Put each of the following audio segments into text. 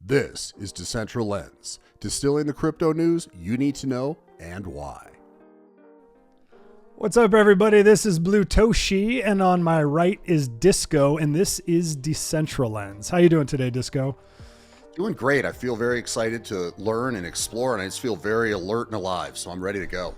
This is Decentralized, distilling the crypto news you need to know and why. What's up, everybody? This is Snooptoshi, and on my right is Disco, and this is Decentralized. How you doing today, Disco? Doing great. I feel very excited to learn and explore, and I just feel very alert and alive, so I'm ready to go.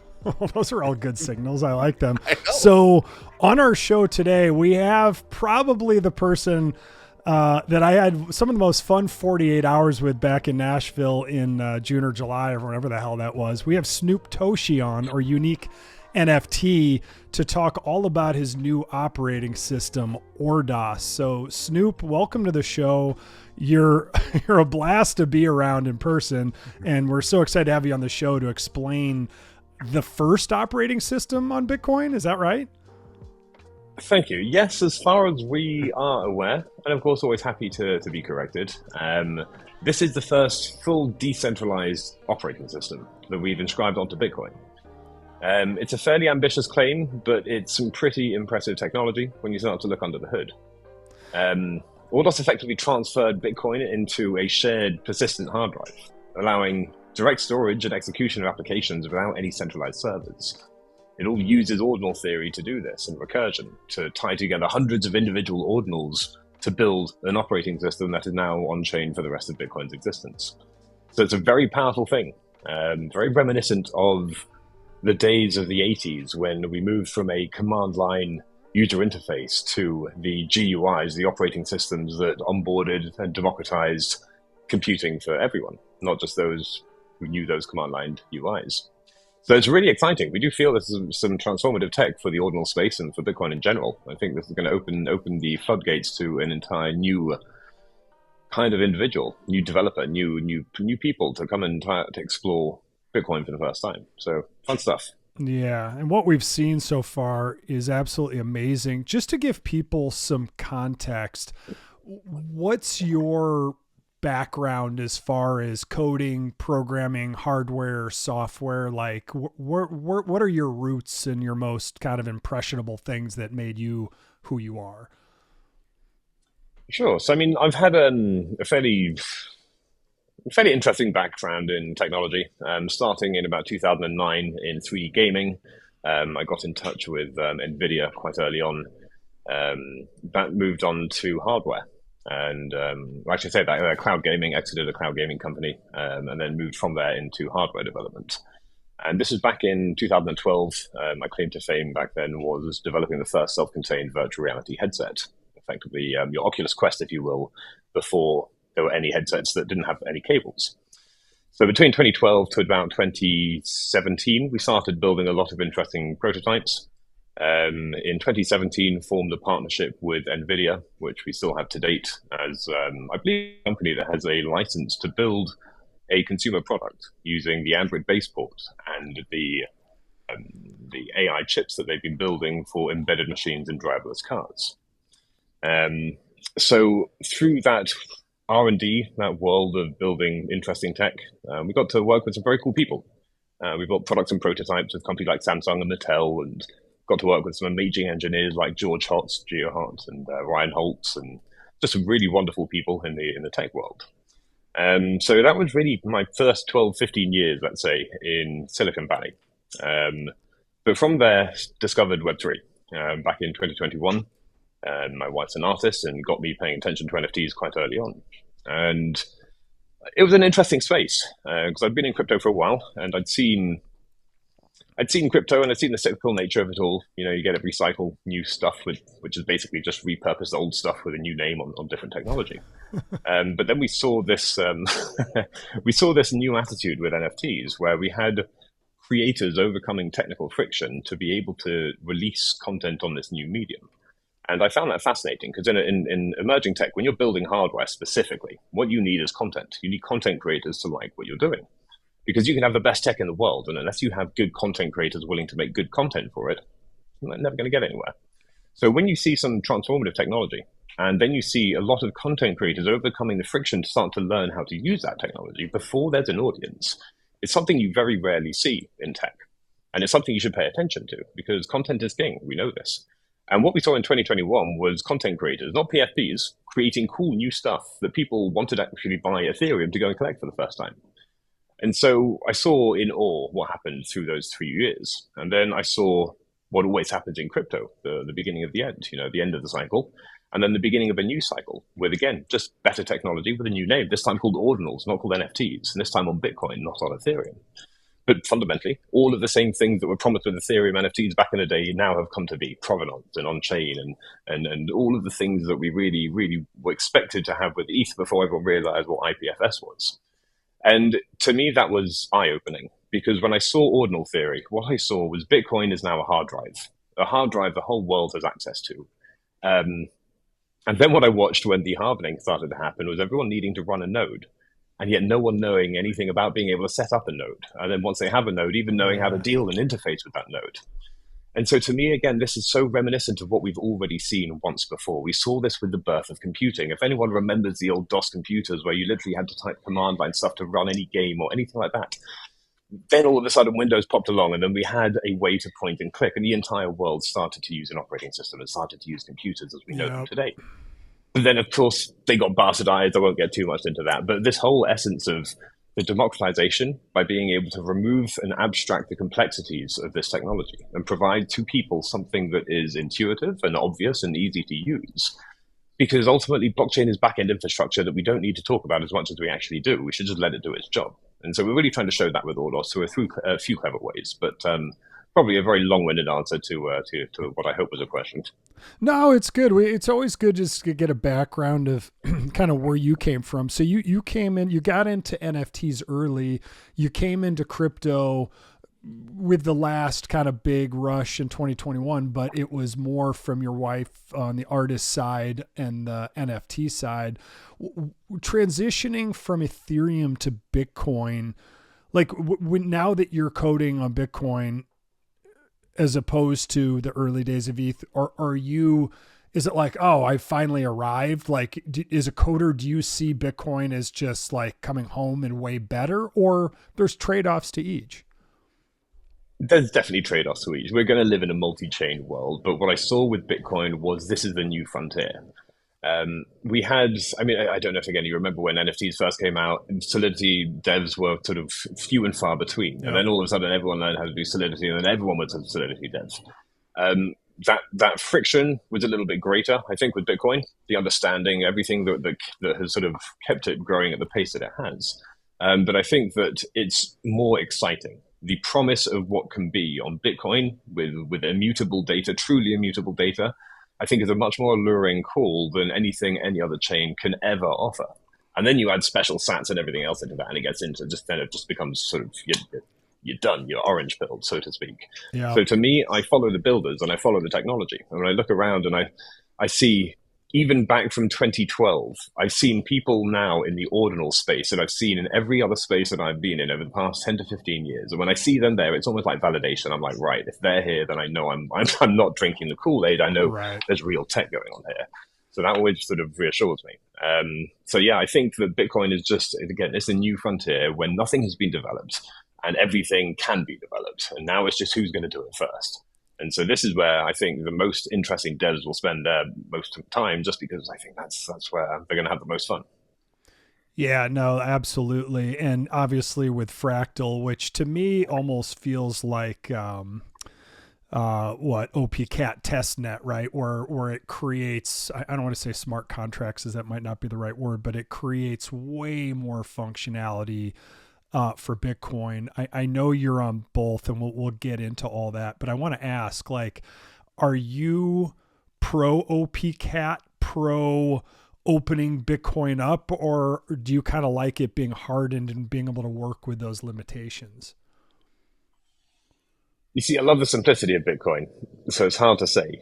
Those are all good signals. I like them. So on our show today, we have probably the person that I had some of the most fun 48 hours with back in Nashville in June or July or whatever the hell that was. We have Snooptoshi on, or uniqueNFT, to talk all about his new operating system, orDOS. So Snoop, welcome to the show. You're a blast to be around in person, and we're so excited to have you on the show to explain the first operating system on Bitcoin. Is that right? Thank you. Yes, as far as we are aware, and of course always happy to be corrected, this is the first full decentralized operating system that we've inscribed onto Bitcoin. It's a fairly ambitious claim, but it's some pretty impressive technology when you start to look under the hood. orDOS effectively transferred Bitcoin into a shared persistent hard drive, allowing direct storage and execution of applications without any centralized servers. It all uses Ordinal Theory to do this, and recursion to tie together hundreds of individual ordinals to build an operating system that is now on-chain for the rest of Bitcoin's existence. So it's a very powerful thing, very reminiscent of the days of the 80s when we moved from a command line user interface to the GUIs, the operating systems that onboarded and democratized computing for everyone, not just those who knew those command line UIs. So it's really exciting. We do feel this is some transformative tech for the ordinal space and for Bitcoin in general. I think this is going to open the floodgates to an entire new kind of individual, new developer, new people to come and try to explore Bitcoin for the first time. So fun stuff. Yeah, and what we've seen so far is absolutely amazing. Just to give people some context, what's your background as far as coding, programming, hardware, software? Like, what are your roots and your most kind of impressionable things that made you who you are? Sure. So, I mean, I've had a fairly interesting background in technology. Starting in about 2009 in 3D gaming, I got in touch with NVIDIA quite early on. That moved on to hardware. And I should say that cloud gaming, exited a cloud gaming company, and then moved from there into hardware development. And this was back in 2012. My claim to fame back then was developing the first self-contained virtual reality headset, effectively your Oculus Quest, if you will, before there were any headsets that didn't have any cables. So between 2012 to about 2017, we started building a lot of interesting prototypes. In 2017, formed a partnership with NVIDIA, which we still have to date as, I believe, a company that has a license to build a consumer product using the Android base port and the AI chips that they've been building for embedded machines in driverless cars. So through that R&D, that world of building interesting tech, we got to work with some very cool people. We built products and prototypes with companies like Samsung and Mattel, and got to work with some amazing engineers like George Hotz, Gio Hotz, and Ryan Holtz, and just some really wonderful people in the tech world. So that was really my first 12, 15 years, let's say, in Silicon Valley. But from there, discovered Web3 back in 2021. My wife's an artist and got me paying attention to NFTs quite early on. And it was an interesting space because I'd been in crypto for a while, and I'd seen crypto and I'd seen the cyclical nature of it all. You know, you get to recycle new stuff which is basically just repurpose old stuff with a new name on different technology. But then we saw this new attitude with NFTs where we had creators overcoming technical friction to be able to release content on this new medium. And I found that fascinating because in emerging tech, when you're building hardware specifically, what you need is content. You need content creators to like what you're doing. Because you can have the best tech in the world, and unless you have good content creators willing to make good content for it, you're never going to get anywhere. So when you see some transformative technology, and then you see a lot of content creators overcoming the friction to start to learn how to use that technology before there's an audience, it's something you very rarely see in tech. And it's something you should pay attention to, because content is king. We know this. And what we saw in 2021 was content creators, not PFPs, creating cool new stuff that people wanted to actually buy Ethereum to go and collect for the first time. And so I saw in awe what happened through those 3 years. And then I saw what always happens in crypto, the beginning of the end, the end of the cycle, and then the beginning of a new cycle with, again, just better technology with a new name, this time called Ordinals, not called NFTs, and this time on Bitcoin, not on Ethereum. But fundamentally, all of the same things that were promised with Ethereum NFTs back in the day now have come to be: provenance and on-chain and all of the things that we really, really were expected to have with ETH before everyone realized what IPFS was. And to me, that was eye-opening, because when I saw Ordinal Theory, what I saw was Bitcoin is now a hard drive the whole world has access to. And then what I watched when the halvening started to happen was everyone needing to run a node, and yet no one knowing anything about being able to set up a node. And then once they have a node, even knowing how to deal and interface with that node. And so to me, again, this is so reminiscent of what we've already seen once before. We saw this with the birth of computing. If anyone remembers the old DOS computers where you literally had to type command line stuff to run any game or anything like that, then all of a sudden Windows popped along, and then we had a way to point and click, and the entire world started to use an operating system and started to use computers as we know them today. But then, of course, they got bastardized. I won't get too much into that. But this whole essence of the democratization by being able to remove and abstract the complexities of this technology and provide to people something that is intuitive and obvious and easy to use. Because ultimately, blockchain is back-end infrastructure that we don't need to talk about as much as we actually do. We should just let it do its job. And so we're really trying to show that with orDOS through a few clever ways. But probably a very long-winded answer to what I hope was a question. No, it's good. It's always good just to get a background of kind of where you came from. So you came in, you got into NFTs early. You came into crypto with the last kind of big rush in 2021, but it was more from your wife on the artist side and the NFT side. Transitioning from Ethereum to Bitcoin, like now that you're coding on Bitcoin, as opposed to the early days of ETH, or is it like, oh, I finally arrived? Like, as a coder, do you see Bitcoin as just like coming home and way better, or there's trade-offs to each? There's definitely trade-offs to each. We're going to live in a multi-chain world, but what I saw with Bitcoin was this is the new frontier. We had, I don't know if, again, you remember when NFTs first came out, Solidity devs were sort of few and far between. Yep. And then all of a sudden everyone learned how to do Solidity, and then everyone was Solidity devs. That friction was a little bit greater, I think, with Bitcoin, the understanding, everything that has sort of kept it growing at the pace that it has. But I think that it's more exciting. The promise of what can be on Bitcoin with immutable data, truly immutable data, I think is a much more alluring call than anything any other chain can ever offer. And then you add special sats and everything else into that, and it gets into then it just becomes sort of, you're done, you're orange pilled, so to speak. Yeah. So to me, I follow the builders and I follow the technology. And when I look around and I see, even back from 2012, I've seen people now in the ordinal space that I've seen in every other space that I've been in over the past 10 to 15 years. And when I see them there, it's almost like validation. I'm like, right, if they're here, then I know I'm not drinking the Kool-Aid. I know There's real tech going on here. So that always sort of reassures me. So yeah, I think that Bitcoin is just, again, it's a new frontier when nothing has been developed and everything can be developed. And now it's just who's going to do it first. And so this is where I think the most interesting devs will spend their most time, just because I think that's where they're going to have the most fun. Yeah, no, absolutely. And obviously with Fractal, which to me almost feels like OPCat testnet, right? Where it creates, I don't want to say smart contracts, as that might not be the right word, but it creates way more functionality for Bitcoin. I know you're on both, and we'll get into all that, but I want to ask, like, are you pro OPCat, pro opening Bitcoin up, or do you kind of like it being hardened and being able to work with those limitations? You see, I love the simplicity of Bitcoin, so it's hard to say.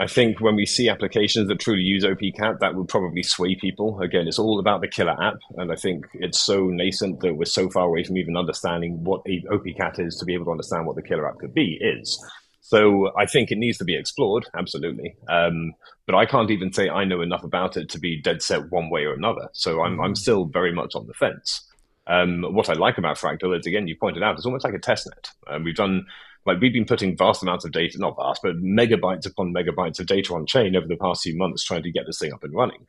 I think when we see applications that truly use OPCat, that would probably sway people. Again, it's all about the killer app. And I think it's so nascent that we're so far away from even understanding what OPCat is to be able to understand what the killer app could be is. So I think it needs to be explored, absolutely. But I can't even say I know enough about it to be dead set one way or another. So I'm still very much on the fence. What I like about Fractal is, again, you pointed out, it's almost like a testnet. We've done Like we've been putting vast amounts of data, not vast, but megabytes upon megabytes of data on chain over the past few months trying to get this thing up and running.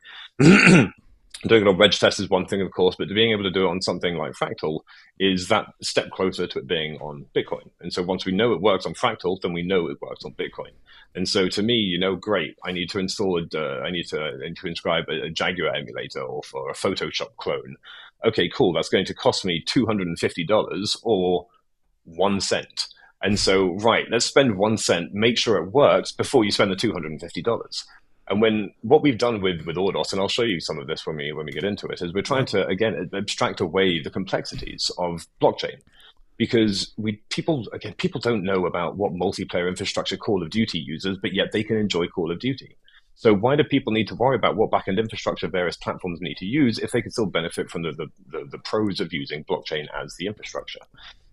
Doing it on Reg test is one thing, of course, but being able to do it on something like Fractal is that step closer to it being on Bitcoin. And so once we know it works on Fractal, then we know it works on Bitcoin. And so to me, great, I need to install I need to inscribe a Jaguar emulator or for a Photoshop clone. Okay, cool. That's going to cost me $250 or 1 cent. And so, right, let's spend 1 cent, make sure it works before you spend the $250. And what we've done with orDOS, and I'll show you some of this when we get into it, is we're trying to, again, abstract away the complexities of blockchain. Because people don't know about what multiplayer infrastructure Call of Duty uses, but yet they can enjoy Call of Duty. So why do people need to worry about what backend infrastructure various platforms need to use if they can still benefit from the pros of using blockchain as the infrastructure?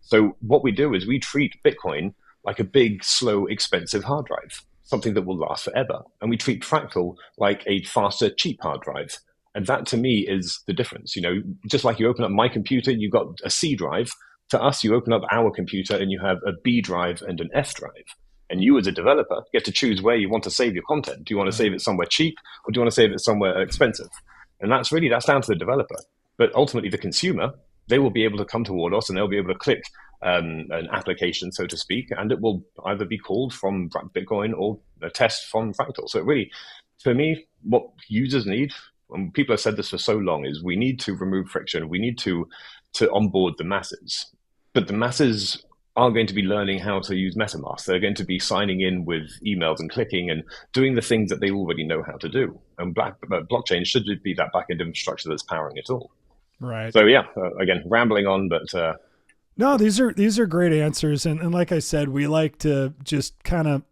So what we do is we treat Bitcoin like a big, slow, expensive hard drive, something that will last forever. And we treat Fractal like a faster, cheap hard drive. And that to me is the difference. Just like you open up my computer, you've got a C drive. To us, you open up our computer and you have a B drive and an F drive. And you as a developer get to choose where you want to save your content. Do you want to save it somewhere cheap or do you want to save it somewhere expensive? And that's down to the developer. But ultimately the consumer, they will be able to come to orDOS and they'll be able to click an application, so to speak, and it will either be called from Bitcoin or a test from Fractal. So it really, for me, what users need, and people have said this for so long, is we need to remove friction. We need to onboard the masses. But the masses are going to be learning how to use MetaMask. They're going to be signing in with emails and clicking and doing the things that they already know how to do. And blockchain should be that backend infrastructure that's powering it all. Right. So yeah, again, rambling on, but no, these are great answers, and like I said, we like to just kind of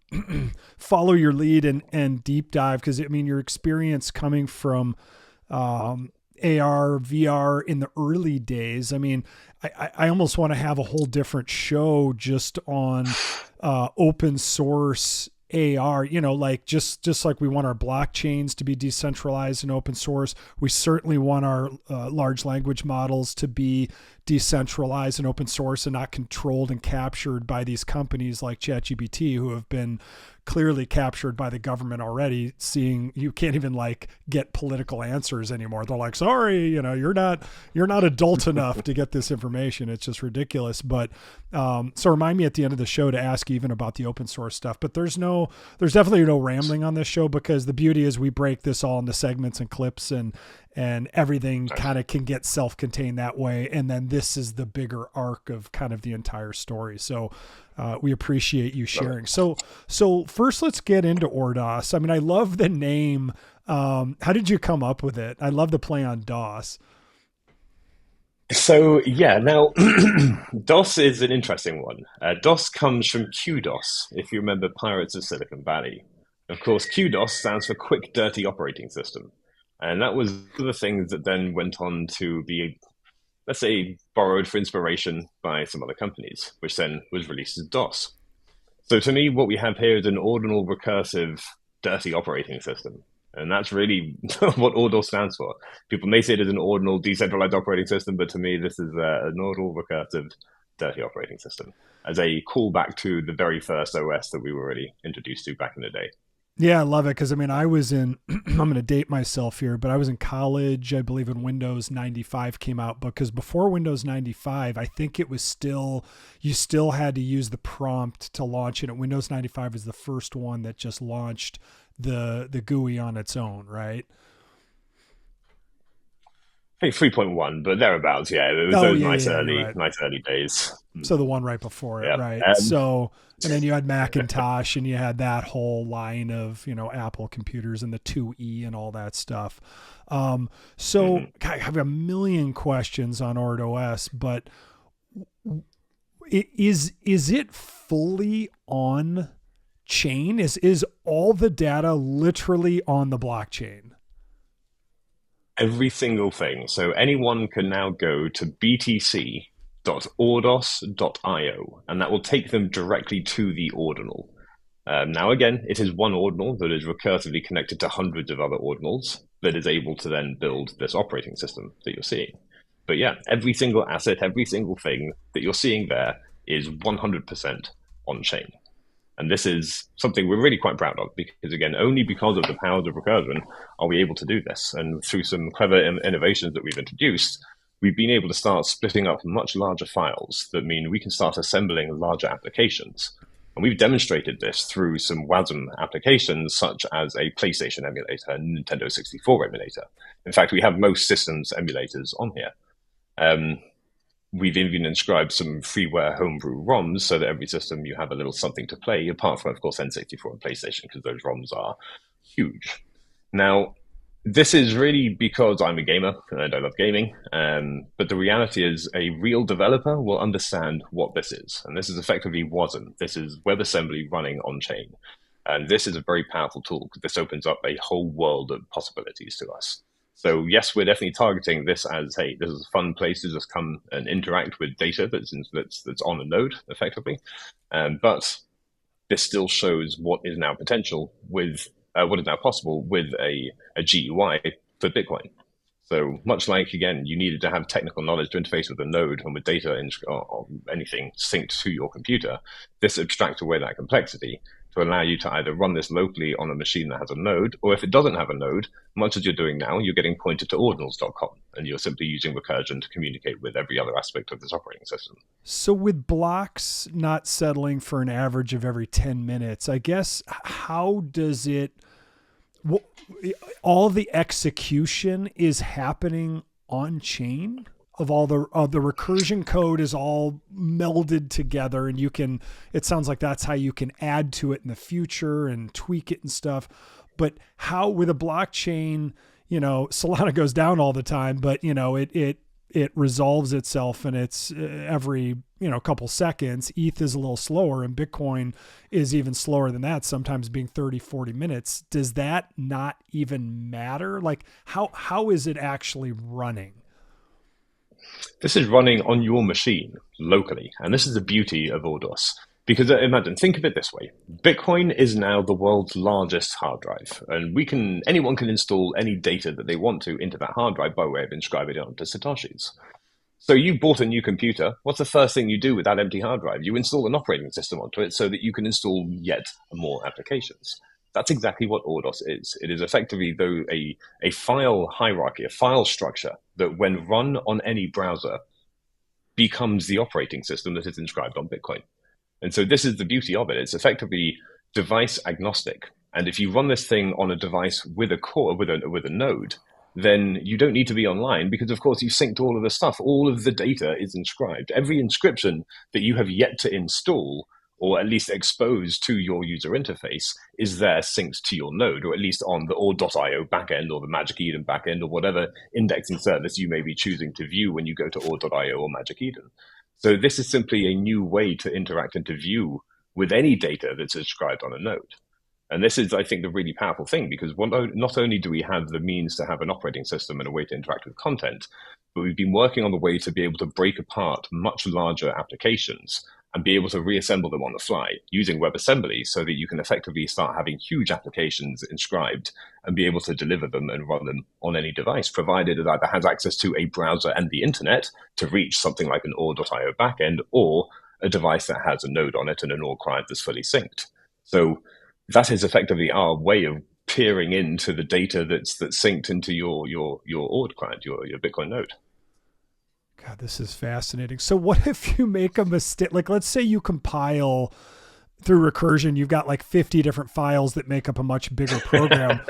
follow your lead and deep dive because I mean your experience coming from AR, VR in the early days. I mean, I almost want to have a whole different show just on open source AR, like just like we want our blockchains to be decentralized and open source. We certainly want our large language models to be decentralized and open source and not controlled and captured by these companies like ChatGPT, who have been clearly captured by the government already, seeing you can't even like get political answers anymore. They're like, sorry, you're not adult enough to get this information. It's just ridiculous. But so remind me at the end of the show to ask even about the open source stuff. But there's definitely no rambling on this show, because the beauty is we break this all into segments and clips, and everything kind of can get self-contained that way. And then this is the bigger arc of kind of the entire story. So we appreciate you sharing. So first let's get into orDOS. I mean, I love the name. How did you come up with it? I love the play on DOS. So yeah, now DOS is an interesting one. DOS comes from QDOS, if you remember Pirates of Silicon Valley. Of course, QDOS stands for Quick Dirty Operating System. And that was one of the things that then went on to be, let's say, borrowed for inspiration by some other companies, which then was released as DOS. So to me, what we have here is an ordinal, recursive, dirty operating system. And that's really what orDOS stands for. People may say it as an ordinal, decentralized operating system, but to me, this is an ordinal, recursive, dirty operating system as a callback to the very first OS that we were already introduced to back in the day. Yeah, I love it because, I mean, I was in, I'm going to date myself here, but I was in college, I believe, when Windows 95 came out, because before Windows 95, I think it was you still had to use the prompt to launch it. And Windows 95 was the first one that just launched the GUI on its own, right? I think 3.1, but thereabouts, yeah. It was nice early days. So the one right before it, right? So, and then you had Macintosh, and you had that whole line of, Apple computers and the 2E and all that stuff. God, I have a million questions on orDOS, but is it fully on chain? Is all the data literally on the blockchain? Every single thing. So anyone can now go to btc.ordos.io, and that will take them directly to the ordinal. Now, again, it is one ordinal that is recursively connected to hundreds of other ordinals that is able to then build this operating system that you're seeing. But yeah, every single asset, every single thing that you're seeing there is 100% on-chain. And this is something we're really quite proud of because, again, only because of the powers of recursion are we able to do this. And through some clever innovations that we've introduced, we've been able to start splitting up much larger files that mean we can start assembling larger applications. And we've demonstrated this through some WASM applications, such as a PlayStation emulator and Nintendo 64 emulator. In fact, we have most systems emulators on here. We've even inscribed some freeware homebrew ROMs so that every system you have a little something to play, apart from, of course, N64 and PlayStation, because those ROMs are huge. Now, this is really because I'm a gamer and I love gaming, but the reality is a real developer will understand what this is. And this is effectively WASM. This is WebAssembly running on-chain. And this is a very powerful tool because this opens up a whole world of possibilities to us. So yes, we're definitely targeting this as, hey, this is a fun place to just come and interact with data that's on a node, effectively. But this still shows what is now potential with what is now possible with a GUI for Bitcoin. So much like, again, you needed to have technical knowledge to interface with a node and with data or anything synced to your computer, this abstracts away that complexity to allow you to either run this locally on a machine that has a node, or if it doesn't have a node, much as you're doing now, you're getting pointed to ordinals.com, and you're simply using recursion to communicate with every other aspect of this operating system. So with blocks not settling for an average of every 10 minutes, I guess, how does it, all the execution is happening on chain? Of all the recursion code is all melded together, and you can, it sounds like that's how you can add to it in the future and tweak it and stuff. But how with a blockchain, Solana goes down all the time, but it resolves itself, and it's every, couple seconds. ETH is a little slower, and Bitcoin is even slower than that, sometimes being 30, 40 minutes. Does that not even matter? Like how is it actually running? This is running on your machine locally. And this is the beauty of orDOS. Because imagine, think of it this way. Bitcoin is now the world's largest hard drive. And anyone can install any data that they want to into that hard drive by way of inscribing it onto Satoshis. So you bought a new computer. What's the first thing you do with that empty hard drive? You install an operating system onto it so that you can install yet more applications. That's exactly what orDOS is. It is effectively, though, a file hierarchy, a file structure that when run on any browser becomes the operating system that is inscribed on Bitcoin. And so this is the beauty of it. It's effectively device agnostic. And if you run this thing on a device with a core, with a node, then you don't need to be online because, of course, you've synced all of the stuff. All of the data is inscribed. Every inscription that you have yet to install or at least exposed to your user interface is there synced to your node, or at least on the or.io backend or the Magic Eden backend or whatever indexing service you may be choosing to view when you go to or.io or Magic Eden. So this is simply a new way to interact and to view with any data that's inscribed on a node. And this is, I think, the really powerful thing, because not only do we have the means to have an operating system and a way to interact with content, but we've been working on the way to be able to break apart much larger applications and be able to reassemble them on the fly using WebAssembly so that you can effectively start having huge applications inscribed and be able to deliver them and run them on any device, provided it either has access to a browser and the internet to reach something like an or.io backend, or a device that has a node on it and an OR client that's fully synced. So that is effectively our way of peering into the data that's synced into your OR client, your Bitcoin node. God, this is fascinating. So what if you make a mistake? Like, let's say you compile through recursion, you've got like 50 different files that make up a much bigger program.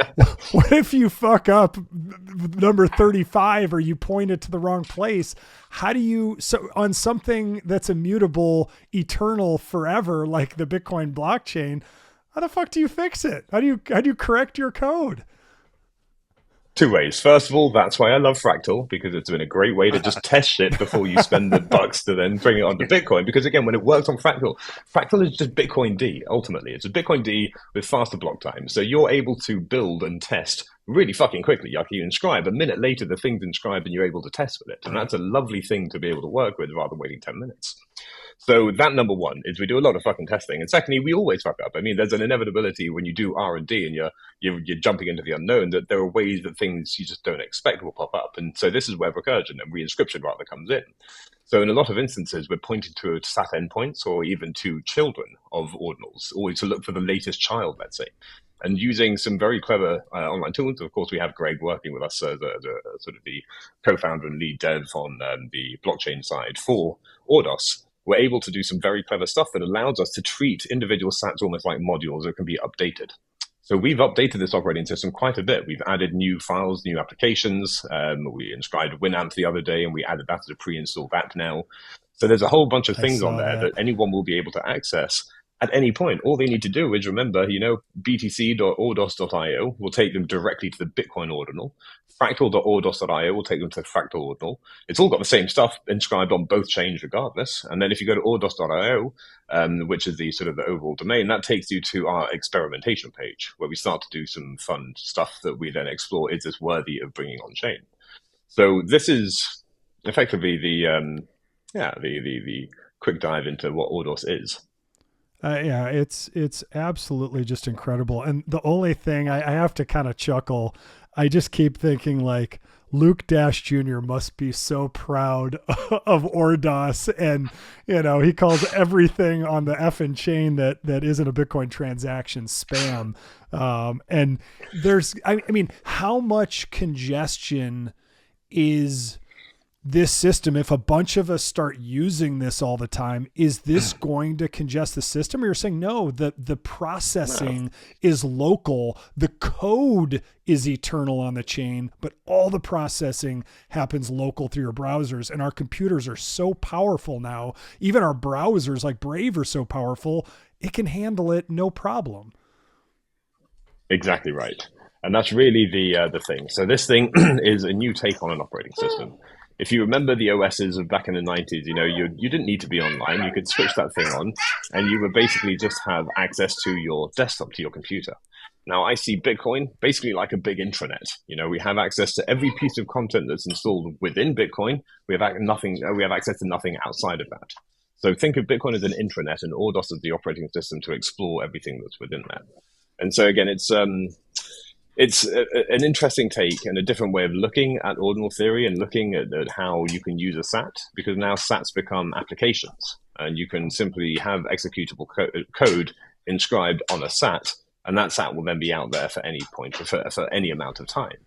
What if you fuck up number 35 or you point it to the wrong place? How do you, so on something that's immutable, eternal, forever, like the Bitcoin blockchain, how the fuck do you fix it? How do you correct your code? Two ways. First of all, that's why I love Fractal, because it's been a great way to just test shit before you spend the bucks to then bring it onto Bitcoin. Because again, when it works on Fractal, Fractal is just Bitcoin D, ultimately. It's a Bitcoin D with faster block time. So you're able to build and test really fucking quickly. Like you inscribe, a minute later, the thing's inscribed and you're able to test with it. And that's a lovely thing to be able to work with rather than waiting 10 minutes. So that number one is we do a lot of fucking testing. And secondly, we always fuck up. I mean, there's an inevitability when you do R&D and you're jumping into the unknown that there are ways that things you just don't expect will pop up. And so this is where recursion and reinscription rather comes in. So in a lot of instances, we're pointing to SAT endpoints or even to children of ordinals, always to look for the latest child, let's say. And using some very clever online tools. Of course, we have Greg working with us as sort of the co-founder and lead dev on the blockchain side for orDOS. We're able to do some very clever stuff that allows us to treat individual sats almost like modules that can be updated. So we've updated this operating system quite a bit. We've added new files, new applications. We inscribed Winamp the other day, and we added that as a pre-installed app now. So there's a whole bunch of things on there that anyone will be able to access at any point. All they need to do is remember, btc.ordos.io will take them directly to the Bitcoin ordinal. Fractal.ordos.io will take them to the Fractal ordinal. It's all got the same stuff inscribed on both chains regardless. And then if you go to ordos.io, which is the sort of the overall domain, that takes you to our experimentation page where we start to do some fun stuff that we then explore. Is this worthy of bringing on chain? So this is effectively the quick dive into what orDOS is. Yeah, it's absolutely just incredible. And the only thing I have to kind of chuckle, I just keep thinking like Luke Dash Jr. must be so proud of orDOS, and he calls everything on the effing chain that isn't a Bitcoin transaction spam. And there's, I mean, how much congestion is this system, if a bunch of us start using this all the time, is this going to congest the system? Or you're saying, no, the processing is local. The code is eternal on the chain, but all the processing happens local through your browsers. And our computers are so powerful now. Even our browsers like Brave are so powerful, it can handle it no problem. Exactly right. And that's really the thing. So this thing is a new take on an operating system. If you remember the OSs of back in the 90s, you didn't need to be online. You could switch that thing on, and you would basically just have access to your desktop, to your computer. Now, I see Bitcoin basically like a big intranet. We have access to every piece of content that's installed within Bitcoin. We have access to nothing outside of that. So think of Bitcoin as an intranet, and orDOS as the operating system to explore everything that's within that. And so again, it's an interesting take and a different way of looking at ordinal theory and looking at how you can use a SAT, because now SATs become applications, and you can simply have executable code inscribed on a SAT, and that SAT will then be out there for any point, for any amount of time.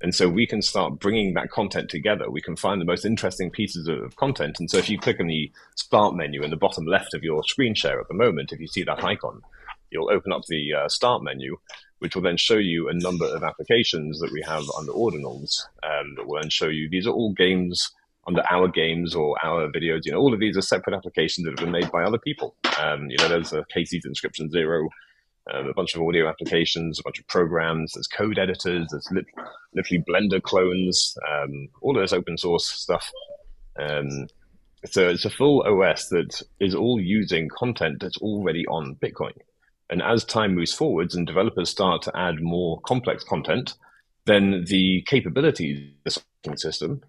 And so we can start bringing that content together. We can find the most interesting pieces of content. And so if you click on the start menu in the bottom left of your screen share at the moment, if you see that icon, you'll open up the start menu, which will then show you a number of applications that we have under ordinals, that will then show you these are all games under our games or our videos. All of these are separate applications that have been made by other people. There's a Casey's Inscription Zero, a bunch of audio applications, a bunch of programs, there's code editors, there's literally Blender clones, all of this open source stuff. So it's a full OS that is all using content that's already on Bitcoin. And as time moves forwards and developers start to add more complex content, then the capabilities of the operating system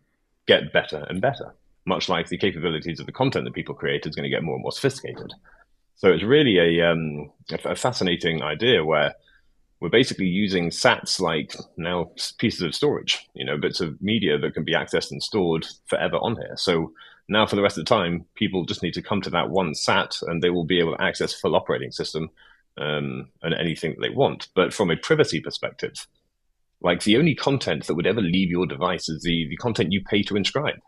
get better and better, much like the capabilities of the content that people create is going to get more and more sophisticated. So it's really a fascinating idea where we're basically using SATs like now pieces of storage, bits of media that can be accessed and stored forever on here. So now for the rest of the time, people just need to come to that one SAT and they will be able to access full operating system and anything that they want. But from a privacy perspective, like the only content that would ever leave your device is the content you pay to inscribe.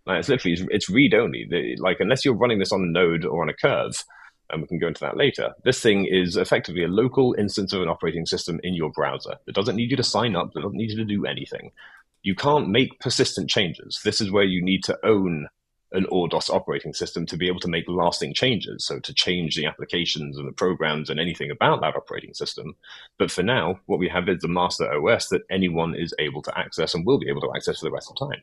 Like it's literally, it's read only. Like unless you're running this on a node or on a curve, and we can go into that later, this thing is effectively a local instance of an operating system in your browser. It doesn't need you to sign up. It doesn't need you to do anything. You can't make persistent changes. This is where you need to own an orDOS operating system to be able to make lasting changes. So to change the applications and the programs and anything about that operating system. But for now, what we have is the master OS that anyone is able to access and will be able to access for the rest of time.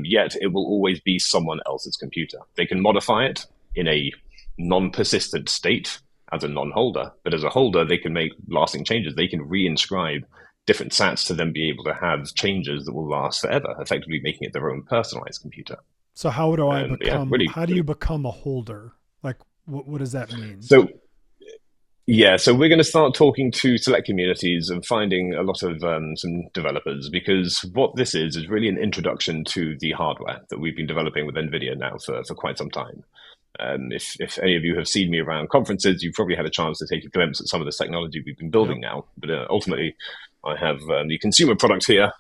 Yet it will always be someone else's computer. They can modify it in a non-persistent state as a non-holder, but as a holder, they can make lasting changes. They can reinscribe different sats to then be able to have changes that will last forever, effectively making it their own personalized computer. So how do I become, really, how do you become a holder? Like, what does that mean? So Yeah, so we're going to start talking to select communities and finding a lot of some developers, because what this is really an introduction to the hardware that we've been developing with NVIDIA now for quite some time. If any of you have seen me around conferences, you've probably had a chance to take a glimpse at some of this technology we've been building now. But ultimately, I have the consumer product here,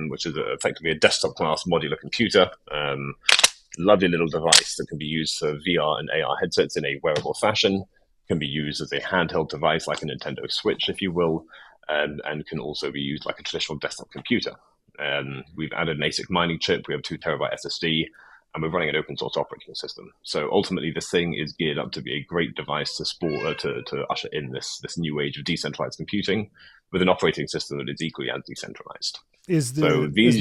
which is effectively a desktop class modular computer. Lovely little device that can be used for VR and AR headsets in a wearable fashion. Can be used as a handheld device like a Nintendo Switch, if you will, and can also be used like a traditional desktop computer. We've added an ASIC mining chip. We have 2 terabyte SSD, and we're running an open source operating system. So ultimately, this thing is geared up to be a great device to usher in this new age of decentralized computing with an operating system that is equally as decentralized. Is the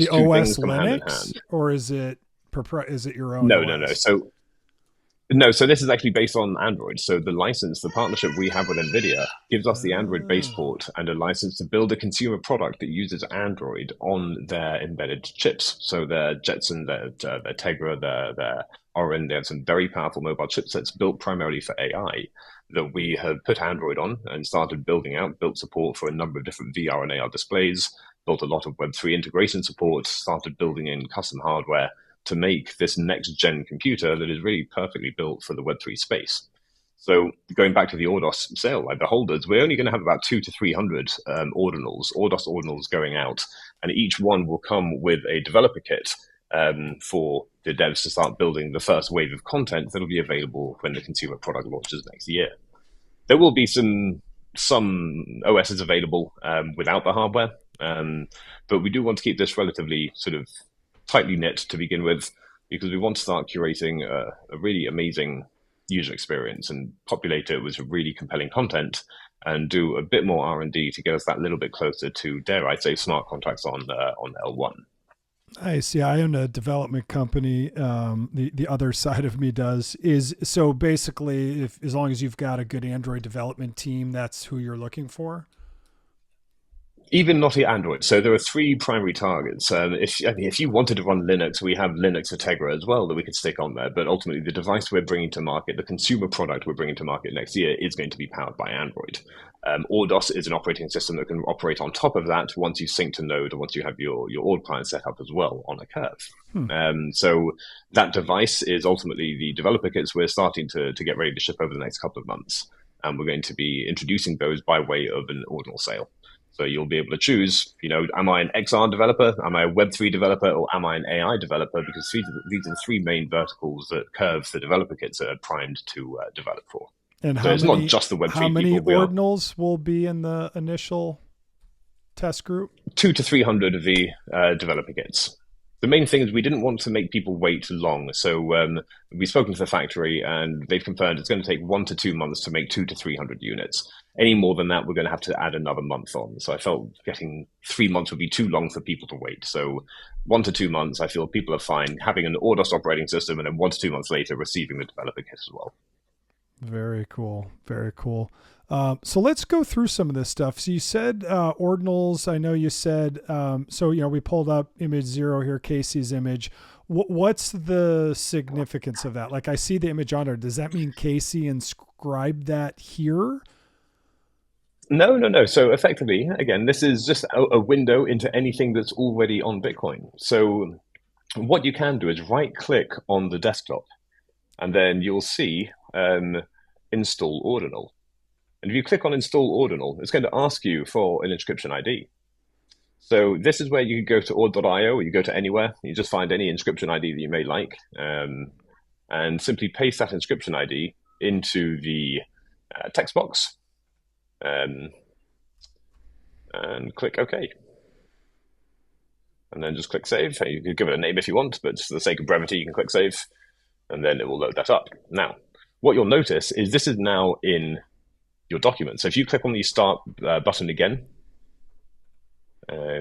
OS Linux, or is it your own? No. So this is actually based on Android. So the license, the partnership we have with NVIDIA gives us the Android base port and a license to build a consumer product that uses Android on their embedded chips. So their Jetson, their Tegra, their Orin, they have some very powerful mobile chipsets built primarily for AI that we have put Android on and started building out, built support for a number of different VR and AR displays, built a lot of Web3 integration support, started building in custom hardware to make this next-gen computer that is really perfectly built for the Web3 space. So going back to the orDOS sale, like the holders, we're only going to have about 200 to 300 orDOS ordinals going out, and each one will come with a developer kit for the devs to start building the first wave of content that will be available when the consumer product launches next year. There will be some OSs available without the hardware, but we do want to keep this relatively sort of tightly knit to begin with, because we want to start curating a really amazing user experience and populate it with really compelling content and do a bit more R&D to get us that little bit closer to, dare I say, smart contracts on L1. Nice. Yeah, I own a development company. The other side of me does is, so basically, as long as you've got a good Android development team, that's who you're looking for. Even not Android. So there are 3 primary targets. If you wanted to run Linux, we have Linux for Tegra as well that we could stick on there. But ultimately, the device we're bringing to market, the consumer product we're bringing to market next year, is going to be powered by Android. orDOS is an operating system that can operate on top of that once you sync to Node or once you have your Ord client set up as well on a curve. So that device is ultimately the developer kits we're starting to get ready to ship over the next couple of months. And we're going to be introducing those by way of an ordinal sale. So you'll be able to choose, am I an XR developer, am I a Web3 developer, or am I an AI developer? Because these are the 3 main verticals that Curve, the developer kits, are primed to develop for. And so it's not just the Web3 people. How many ordinals will be in the initial test group? 200 to 300 of the developer kits. The main thing is we didn't want to make people wait long. So we've spoken to the factory and they've confirmed it's going to take 1 to 2 months to make 200 to 300 units. Any more than that, we're going to have to add another month on. So I felt getting 3 months would be too long for people to wait. So 1 to 2 months, I feel people are fine having an orDOS operating system and then 1 to 2 months later receiving the developer kit as well. Very cool. Very cool. So let's go through some of this stuff. So you said ordinals. I know you said, we pulled up image 0 here, Casey's image. What's the significance of that? Like I see the image on there. Does that mean Casey inscribed that here? No. So effectively, again, this is just a window into anything that's already on Bitcoin. So what you can do is right click on the desktop and then you'll see install ordinal. And if you click on install ordinal, it's going to ask you for an inscription ID. So this is where you can go to ord.io, or you go to anywhere. You just find any inscription ID that you may like, and simply paste that inscription ID into the text box, and click OK. And then just click save. You can give it a name if you want, but just for the sake of brevity, you can click save, and then it will load that up. Now, what you'll notice is this is now in your document. So if you click on the start button again,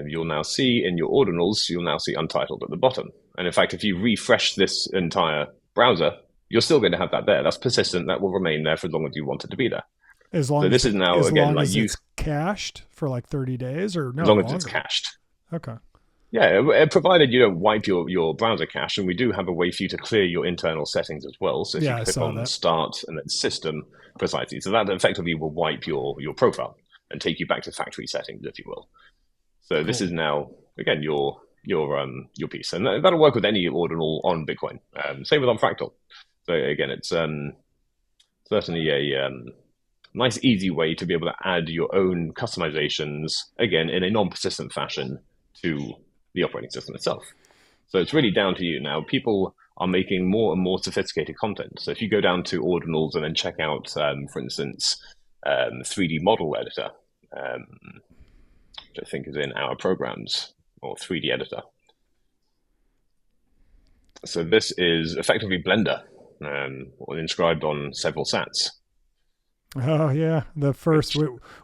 you'll now see in your ordinals, you'll now see untitled at the bottom. And in fact, if you refresh this entire browser, you're still going to have that there. That's persistent. That will remain there for as long as you want it to be there. As long so as this is now as again long like as it's cached for like 30 days or no? As long longer. as it's cached. Okay. Yeah, provided you don't wipe your browser cache, and we do have a way for you to clear your internal settings as well. So if you Yeah, I click saw on that. Start and then System, precisely, so that effectively will wipe your profile and take you back to factory settings, if you will. So this is Cool. now again your piece, and that'll work with any ordinal on Bitcoin. Same with on Fractal. So again, it's certainly a nice, easy way to be able to add your own customizations again in a non-persistent fashion to the operating system itself. So it's really down to you now. People are making more and more sophisticated content. So if you go down to Ordinals and then check out, for instance, 3D model editor, which I think is in our programs, or 3D editor. So this is effectively Blender, inscribed on several sats. Oh yeah, the first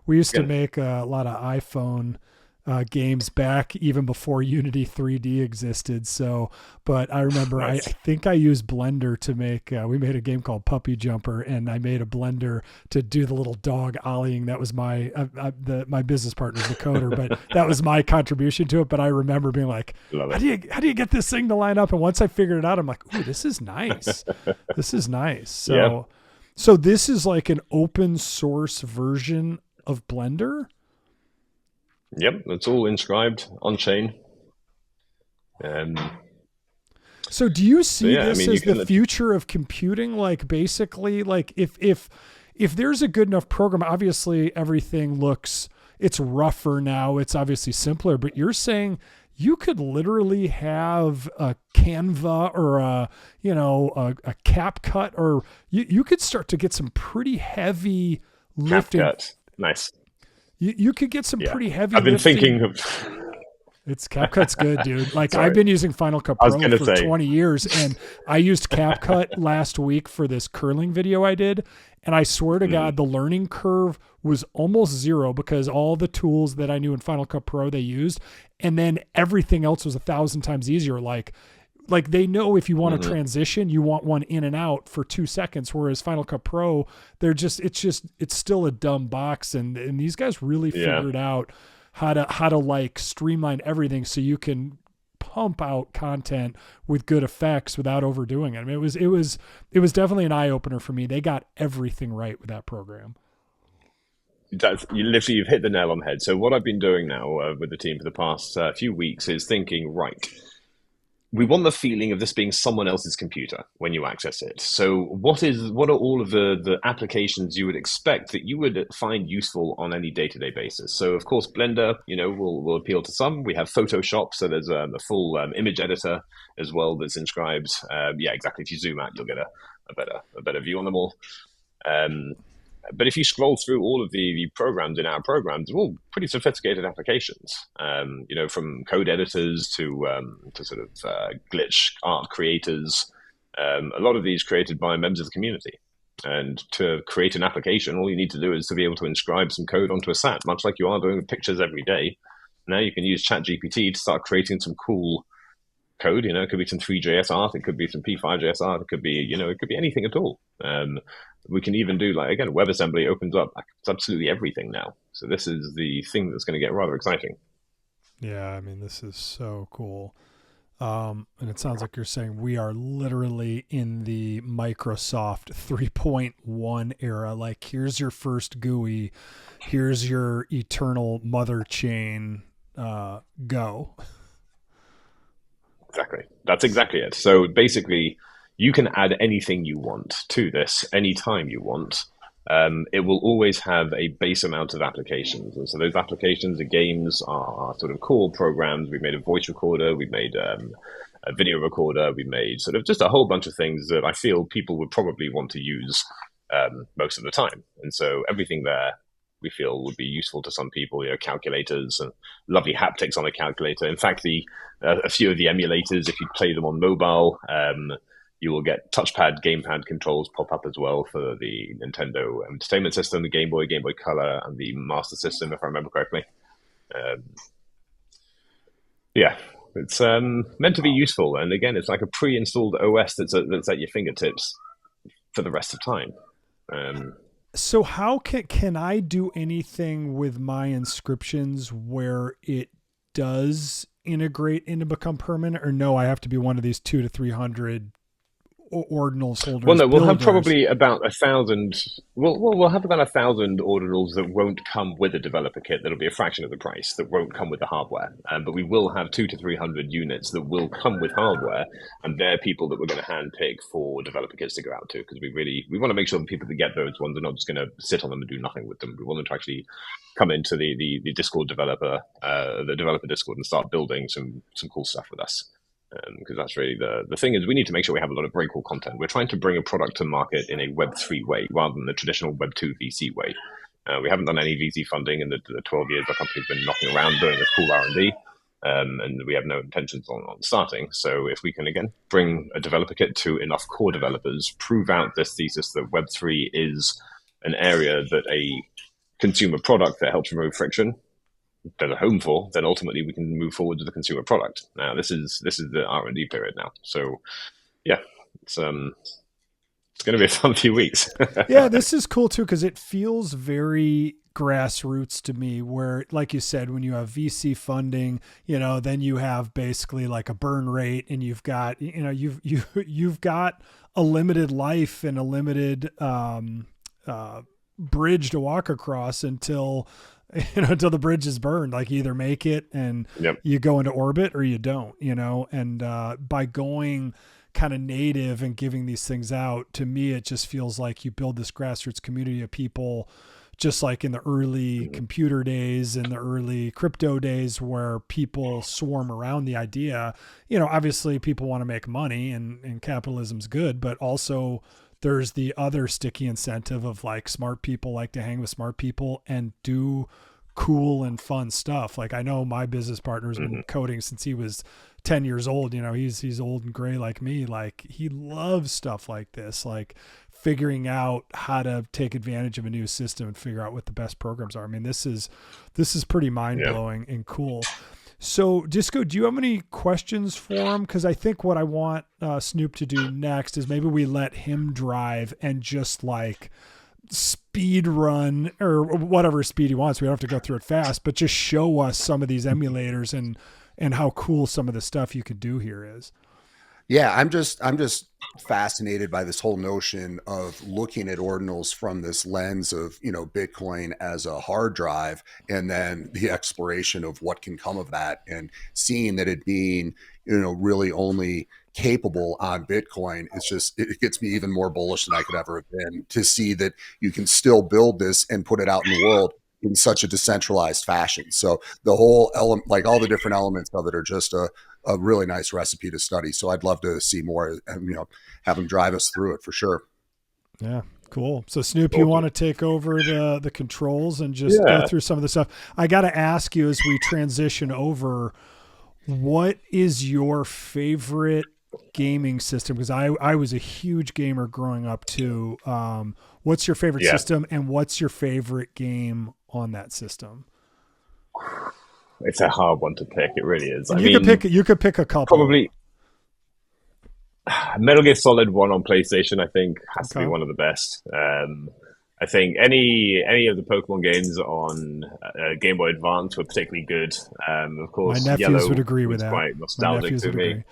we used to make a lot of iPhone games back even before Unity 3D existed. So, but I remember I think I used Blender to make. We made a game called Puppy Jumper, and I made a Blender to do the little dog ollieing. That was my my business partner's the coder, but that was my contribution to it. But I remember being like, how do you get this thing to line up? And once I figured it out, I'm like, ooh, this is nice. This is nice. So. Yeah. So this is like an open source version of Blender? Yep, it's all inscribed on chain. So do you see this as the future of computing? Like basically, like if there's a good enough program, obviously everything it's rougher now. It's obviously simpler, but you're saying you could literally have a Canva or a CapCut, or you could start to get some pretty heavy lifting. CapCut, nice. You could get some pretty heavy. I've been thinking of. It's CapCut's good, dude. Like I've been using Final Cut Pro for 20 years, and I used CapCut last week for this curling video I did. And I swear to God, the learning curve was almost zero because all the tools that I knew in Final Cut Pro they used, and then everything else was 1,000 times easier. Like they know if you want to transition, you want one in and out for 2 seconds. Whereas Final Cut Pro, it's still a dumb box, and these guys really figured out how to like streamline everything so you can pump out content with good effects without overdoing it. I mean, it was definitely an eye opener for me. They got everything right with that program. You've hit the nail on the head. So what I've been doing now with the team for the past few weeks is thinking, right, we want the feeling of this being someone else's computer when you access it. So what are all of the applications you would expect that you would find useful on any day-to-day basis? So of course, Blender, will appeal to some. We have Photoshop, so there's a full image editor as well that's inscribed. Exactly. If you zoom out, you'll get a better view on them all. But if you scroll through all of the programs in our programs, they're all pretty sophisticated applications. From code editors to sort of glitch art creators. A lot of these created by members of the community. And to create an application, all you need to do is to be able to inscribe some code onto a SAT, much like you are doing with pictures every day. Now you can use ChatGPT to start creating some cool code. It could be some 3JS art, it could be some P5JS art, it could be anything at all. We can even do WebAssembly opens up absolutely everything now. So this is the thing that's going to get rather exciting. Yeah, I mean, this is so cool. And it sounds like you're saying we are literally in the Microsoft 3.1 era. Like, here's your first GUI, here's your eternal mother chain, go. Exactly. That's exactly it. So basically, you can add anything you want to this anytime you want. It will always have a base amount of applications. And so those applications, the games, are sort of core programs. We've made a voice recorder. We've made a video recorder. We've made sort of just a whole bunch of things that I feel people would probably want to use most of the time. And so everything there we feel would be useful to some people, calculators and lovely haptics on a calculator. In fact, a few of the emulators, if you play them on mobile, you will get touchpad, gamepad controls pop up as well for the Nintendo Entertainment System, the Game Boy Color, and the Master System, if I remember correctly. It's meant to be useful. And again, it's like a pre-installed OS that's at your fingertips for the rest of time. So how can I do anything with my inscriptions where it does integrate and become permanent, or no, I have to be one of these 200 to 300 ordinals holders? Well, no, we'll have builders? probably about 1,000. We'll have about 1,000 ordinals that won't come with a developer kit. That'll be a fraction of the price. That won't come with the hardware. But we will have 200 to 300 units that will come with hardware, and they're people that we're going to handpick for developer kits to go out to, because we want to make sure the people that get those ones are not just going to sit on them and do nothing with them. We want them to actually come into the Discord developer, the developer Discord, and start building some cool stuff with us. Because that's really the thing is we need to make sure we have a lot of very cool content. We're trying to bring a product to market in a Web3 way rather than the traditional Web2 VC way. We haven't done any VC funding in the 12 years our company's been knocking around doing this cool R&D, and we have no intentions on starting. So if we can, again, bring a developer kit to enough core developers, prove out this thesis that Web3 is an area that a consumer product that helps remove friction, there's a home for, then ultimately we can move forward to the consumer product. Now this is the R&D period now. So yeah, it's going to be a fun few weeks. Yeah, this is cool too, because it feels very grassroots to me, where, like you said, when you have VC funding, then you have basically like a burn rate, and you've got, you've got a limited life and a limited bridge to walk across until the bridge is burned. Like, you either make it and you go into orbit or you don't, and by going kind of native and giving these things out, to me, it just feels like you build this grassroots community of people, just like in the early computer days and the early crypto days, where people swarm around the idea. Obviously people want to make money, and capitalism's good, but also there's the other sticky incentive of, like, smart people like to hang with smart people and do cool and fun stuff. Like, I know my business partner's been coding since he was 10 years old. He's old and gray like me. Like, he loves stuff like this, like figuring out how to take advantage of a new system and figure out what the best programs are. I mean, this is pretty mind blowing and cool. So, Disco, do you have any questions for him? Because I think what I want Snoop to do next is maybe we let him drive and just like speed run, or whatever speed he wants. We don't have to go through it fast, but just show us some of these emulators and how cool some of the stuff you could do here is. Yeah, I'm just fascinated by this whole notion of looking at ordinals from this lens of, Bitcoin as a hard drive, and then the exploration of what can come of that, and seeing that it being, really only capable on Bitcoin. It gets me even more bullish than I could ever have been, to see that you can still build this and put it out in the world in such a decentralized fashion. So the whole element, like all the different elements of it, are just a really nice recipe to study. So I'd love to see more and, have them drive us through it for sure. Yeah. Cool. So Snoop, you want to take over the controls and just go through some of the stuff. I got to ask you, as we transition over, what is your favorite gaming system? Because I was a huge gamer growing up too. What's your favorite system, and what's your favorite game on that system? It's a hard one to pick. It really is. You could pick a couple. Probably Metal Gear Solid 1 on PlayStation, I think, has to be one of the best. I think any of the Pokemon games on Game Boy Advance were particularly good. Of course, my nephews Yellow would agree with was that. quite nostalgic to me.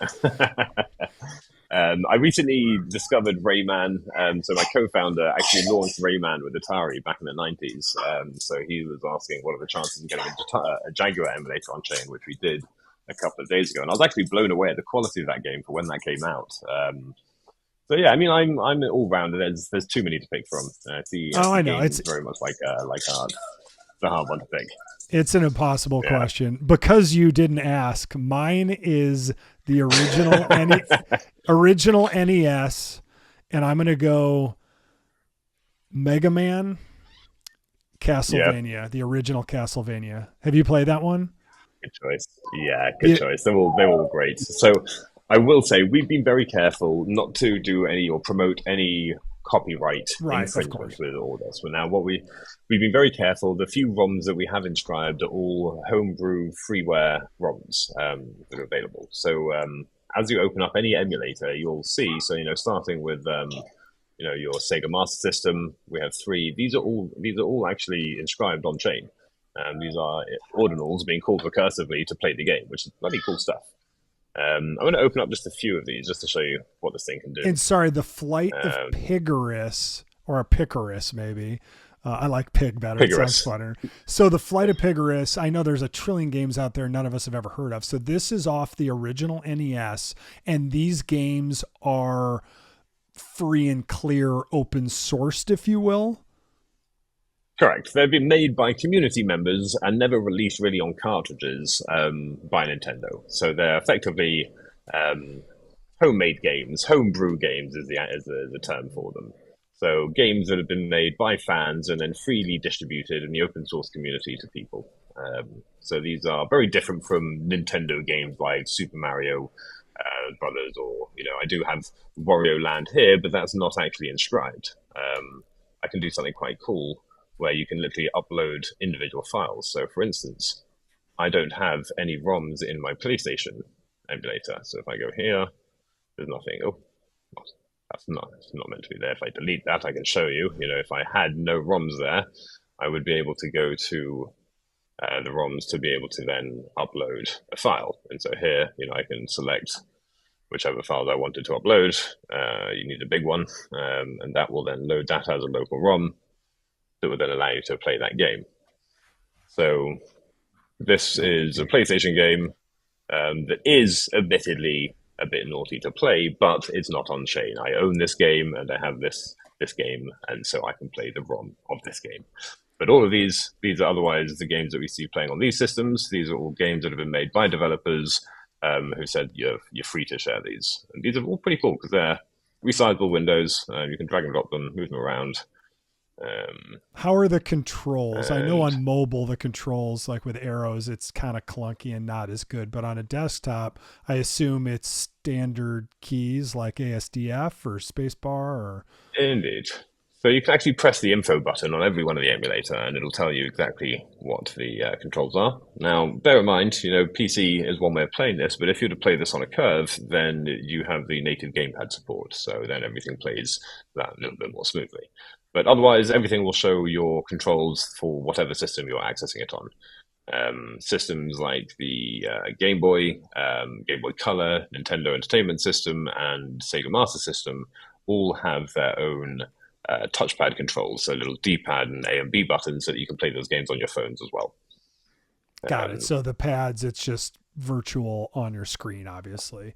I recently discovered Rayman. So my co-founder actually launched Rayman with Atari back in the 90s. So he was asking what are the chances of getting a Jaguar emulator on chain, which we did a couple of days ago. And I was actually blown away at the quality of that game for when that came out. So yeah, I mean, I'm an all-rounder. There's too many to pick from. I know. It's very much like the hard one to pick. It's an impossible question because you didn't ask. Mine is the original NES, and I'm going to go Mega Man, Castlevania, the original Castlevania. Have you played that one? Good choice. Yeah, good choice. They're all great. So I will say we've been very careful not to do any or promote any copyright infringement with orDOS. But now we've been very careful. The few ROMs that we have inscribed are all homebrew freeware ROMs that are available. So as you open up any emulator, you'll see. So starting with your Sega Master System, we have 3. These are all actually inscribed on chain. These are ordinals being called recursively to play the game, which is bloody cool stuff. I'm going to open up just a few of these just to show you what this thing can do. And sorry, the flight of Pigarus, or a Picarus maybe. I like pig better. Pigarus. It sounds funner. So the flight of Pigarus, I know there's a trillion games out there none of us have ever heard of. So this is off the original NES, and these games are free and clear, open sourced, if you will. Correct. They've been made by community members and never released really on cartridges by Nintendo. So they're effectively homemade games. Homebrew games is the term for them. So games that have been made by fans and then freely distributed in the open source community to people. So these are very different from Nintendo games like Super Mario Brothers, or, I do have Wario Land here, but that's not actually inscribed. I can do something quite cool where you can literally upload individual files. So for instance, I don't have any ROMs in my PlayStation emulator. So if I go here, there's nothing. Oh, it's not meant to be there. If I delete that, I can show you, if I had no ROMs there, I would be able to go to the ROMs to be able to then upload a file. And so here, I can select whichever files I wanted to upload. You need a big one, and that will then load that as a local ROM that would then allow you to play that game. So this is a PlayStation game that is admittedly a bit naughty to play, but it's not on chain. I own this game and I have this game, and so I can play the ROM of this game. But all of these are otherwise the games that we see playing on these systems. These are all games that have been made by developers who said you're free to share these. And these are all pretty cool because they're resizable windows. You can drag and drop them, move them around. How are the controls? I know on mobile the controls, like with arrows, it's kind of clunky and not as good, but on a desktop I assume it's standard keys like ASDF or spacebar or... Indeed. So you can actually press the info button on every one of the emulator and it'll tell you exactly what the controls are. Now, bear in mind, PC is one way of playing this, but if you were to play this on a curve, then you have the native gamepad support. So then everything plays that a little bit more smoothly. But otherwise, everything will show your controls for whatever system you're accessing it on. Systems like the Game Boy Color, Nintendo Entertainment System, and Sega Master System all have their own touchpad controls, so little D-pad and A and B buttons so that you can play those games on your phones as well. Got it. So the pads, it's just virtual on your screen, obviously.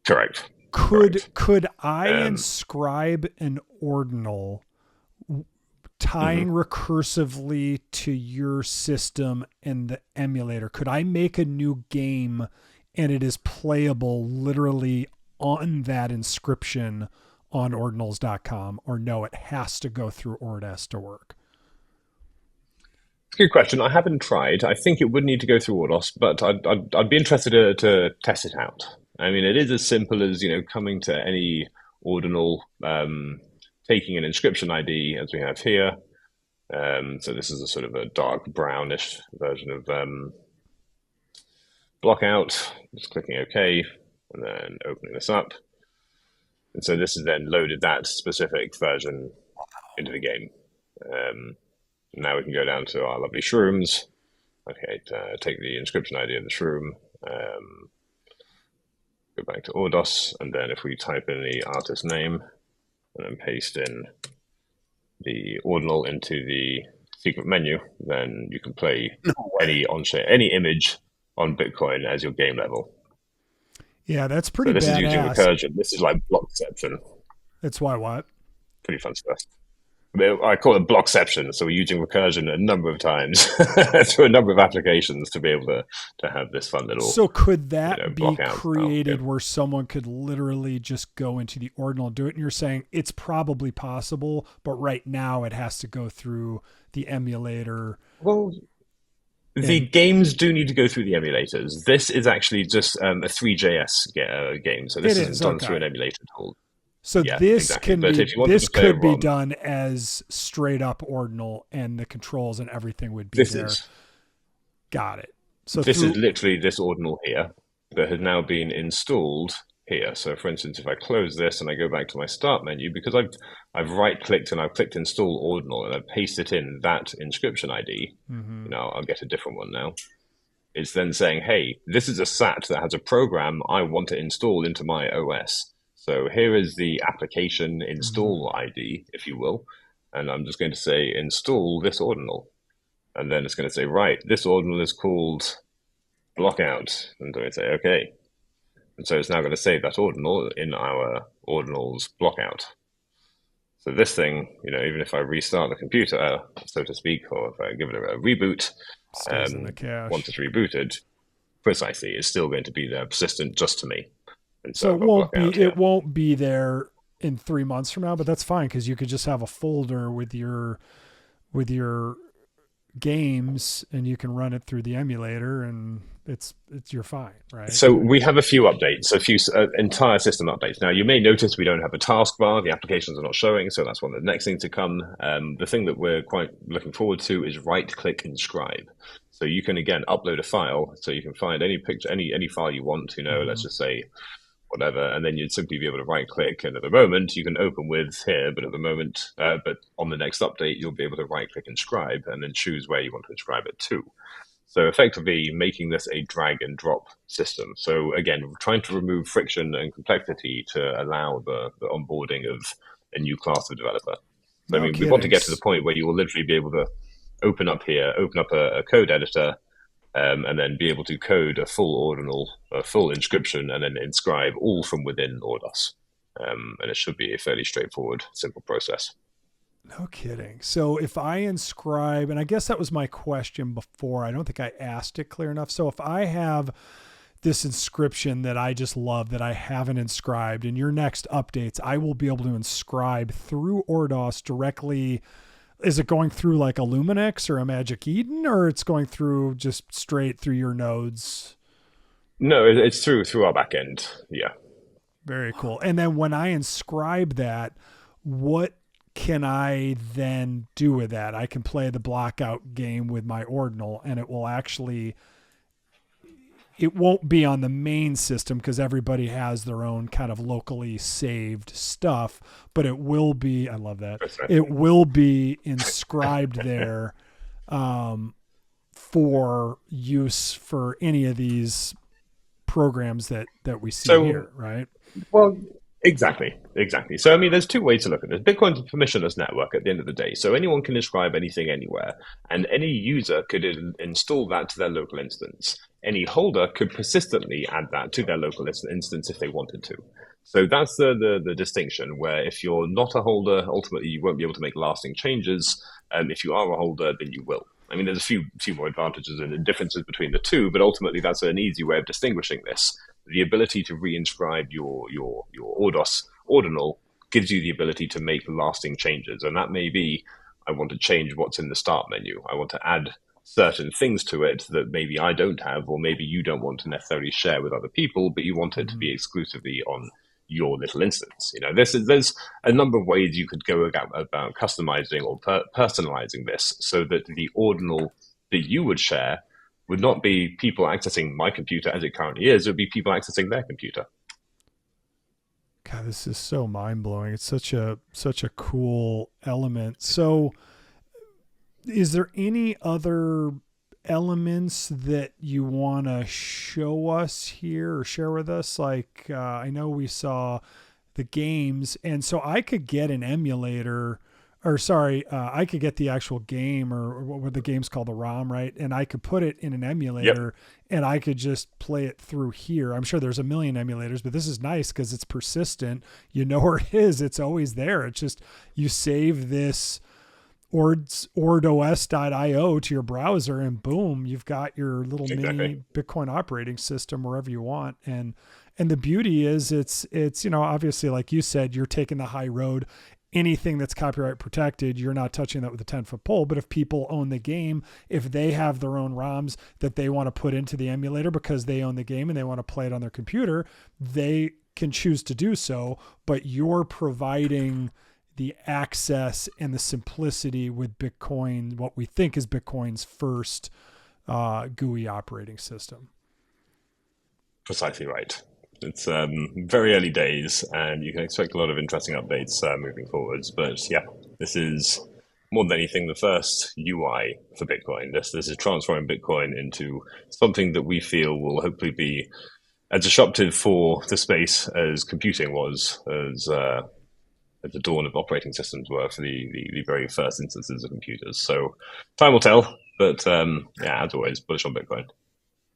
Correct. Could I inscribe an ordinal tying recursively to your system and the emulator? Could I make a new game and it is playable literally on that inscription on ordinals.com, or no, it has to go through orDOS to work? It's a good question. I haven't tried. I think it would need to go through orDOS, but I'd be interested to test it out. I mean, it is as simple as, coming to any ordinal, taking an inscription ID as we have here. So this is a sort of a dark brownish version of blockout. Just clicking OK, and then opening this up. And so this has then loaded that specific version into the game. Now we can go down to our lovely shrooms. Okay, take the inscription ID of the shroom. Go back to orDOS, and then if we type in the artist name and then paste in the ordinal into the secret menu, then you can play any image on Bitcoin as your game level. Yeah, that's pretty badass. This is using recursion. This is like blockception. It's why what? Pretty fun stuff. I call it blockception, so we're using recursion a number of times through a number of applications to be able to have this fun little... So could that be created where someone could literally just go into the ordinal and do it? And you're saying it's probably possible, but right now it has to go through the emulator. Well, the games do need to go through the emulators. This is actually just a 3JS game, so this isn't done through an emulator tool. So this could be done as straight up ordinal, and the controls and everything would be there. Got it. So this is literally this ordinal here that has now been installed here. So for instance, if I close this and I go back to my start menu, because I've right-clicked and I've clicked install ordinal and I've pasted in that inscription ID, I'll get a different one now. It's then saying, hey, this is a SAT that has a program I want to install into my OS. So here is the application install ID, if you will. And I'm just going to say install this ordinal. And then it's going to say, right, this ordinal is called blockout. And so I say, okay. And so it's now going to save that ordinal in our ordinals blockout. So this thing, even if I restart the computer, so to speak, or if I give it a reboot, stays in the cache. Once it's rebooted, precisely, it's still going to be there persistent just to me. And so it won't be there in 3 months from now, but that's fine because you could just have a folder with your games and you can run it through the emulator and you're fine, right? So we have a few updates, a few entire system updates. Now you may notice we don't have a taskbar, the applications are not showing, so that's one of the next things to come. The thing that we're quite looking forward to is right-click inscribe. So you can again upload a file, so you can find any picture, any file you want, let's just say whatever, and then you'd simply be able to right-click, and at the moment you can open with here, but at the moment, but on the next update, you'll be able to right-click inscribe and then choose where you want to inscribe it to. So effectively making this a drag and drop system. So again, trying to remove friction and complexity to allow the onboarding of a new class of developer. So, we want to get to the point where you will literally be able to open up a code editor, and then be able to code a full ordinal, a full inscription, and then inscribe all from within orDOS. And it should be a fairly straightforward, simple process. No kidding. So if I inscribe, and I guess that was my question before, I don't think I asked it clear enough. So if I have this inscription that I just love that I haven't inscribed, in your next updates, I will be able to inscribe through orDOS directly. Is it going through like a Luminix or a Magic Eden, or it's going through just straight through your nodes? No, it's through our backend. Yeah. Very cool. And then when I inscribe that, what can I then do with that? I can play the blockout game with my ordinal, and it won't be on the main system because everybody has their own kind of locally saved stuff, but it will be, I love that. It will be inscribed there for use for any of these programs that we see here, right? Well, exactly. So, there's two ways to look at this. Bitcoin's a permissionless network at the end of the day. So anyone can inscribe anything anywhere, and any user could install that to their local instance. Any holder could persistently add that to their local instance if they wanted to. So that's the distinction, where if you're not a holder, ultimately you won't be able to make lasting changes. If you are a holder, then you will. There's a few more advantages and differences between the two, but ultimately that's an easy way of distinguishing this. The ability to reinscribe your orDOS ordinal gives you the ability to make lasting changes. And that may be, I want to change what's in the start menu. I want to add certain things to it that maybe I don't have, or maybe you don't want to necessarily share with other people, but you want it to be exclusively on your little instance. There's a number of ways you could go about customizing or personalizing this so that the ordinal that you would share would not be people accessing my computer as it currently is. It would be people accessing their computer. God, this is so mind-blowing. It's such a cool element. So is there any other elements that you want to show us here or share with us? Like, I know we saw the games, and so I could get an emulator, I could get the actual game, or what the game's called, the ROM, right? And I could put it in an emulator, and I could just play it through here. I'm sure there's a million emulators, but this is nice because it's persistent. You know where it is. It's always there. It's just, you save this orDOS.io to your browser, and boom, you've got your little mini Bitcoin operating system wherever you want. And the beauty is it's, obviously, like you said, you're taking the high road. Anything that's copyright protected, you're not touching that with a 10-foot pole. But if people own the game, if they have their own ROMs that they want to put into the emulator because they own the game and they want to play it on their computer, they can choose to do so. But you're providing the access and the simplicity with Bitcoin, what we think is Bitcoin's first GUI operating system. Precisely right. It's very early days, and you can expect a lot of interesting updates moving forwards. But yeah, this is more than anything the first UI for Bitcoin. This is transforming Bitcoin into something that we feel will hopefully be as disruptive for the space as computing was, at the dawn of operating systems were for the very first instances of computers. So time will tell, but yeah, as always, bullish on Bitcoin.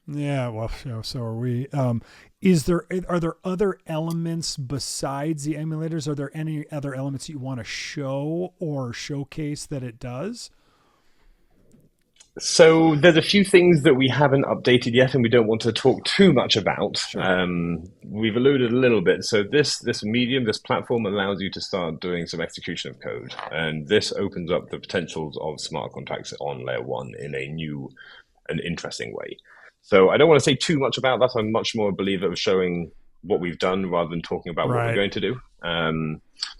Yeah, well, so are we. Are there other elements besides the emulators? Are there any other elements you want to show or showcase that it does? So there's a few things that we haven't updated yet, and we don't want to talk too much about. Sure. We've alluded a little bit. So this medium, this platform allows you to start doing some execution of code, and this opens up the potentials of smart contracts on layer one in a new and interesting way. So I don't want to say too much about that. I'm much more a believer of showing what we've done rather than talking about what we're going to do.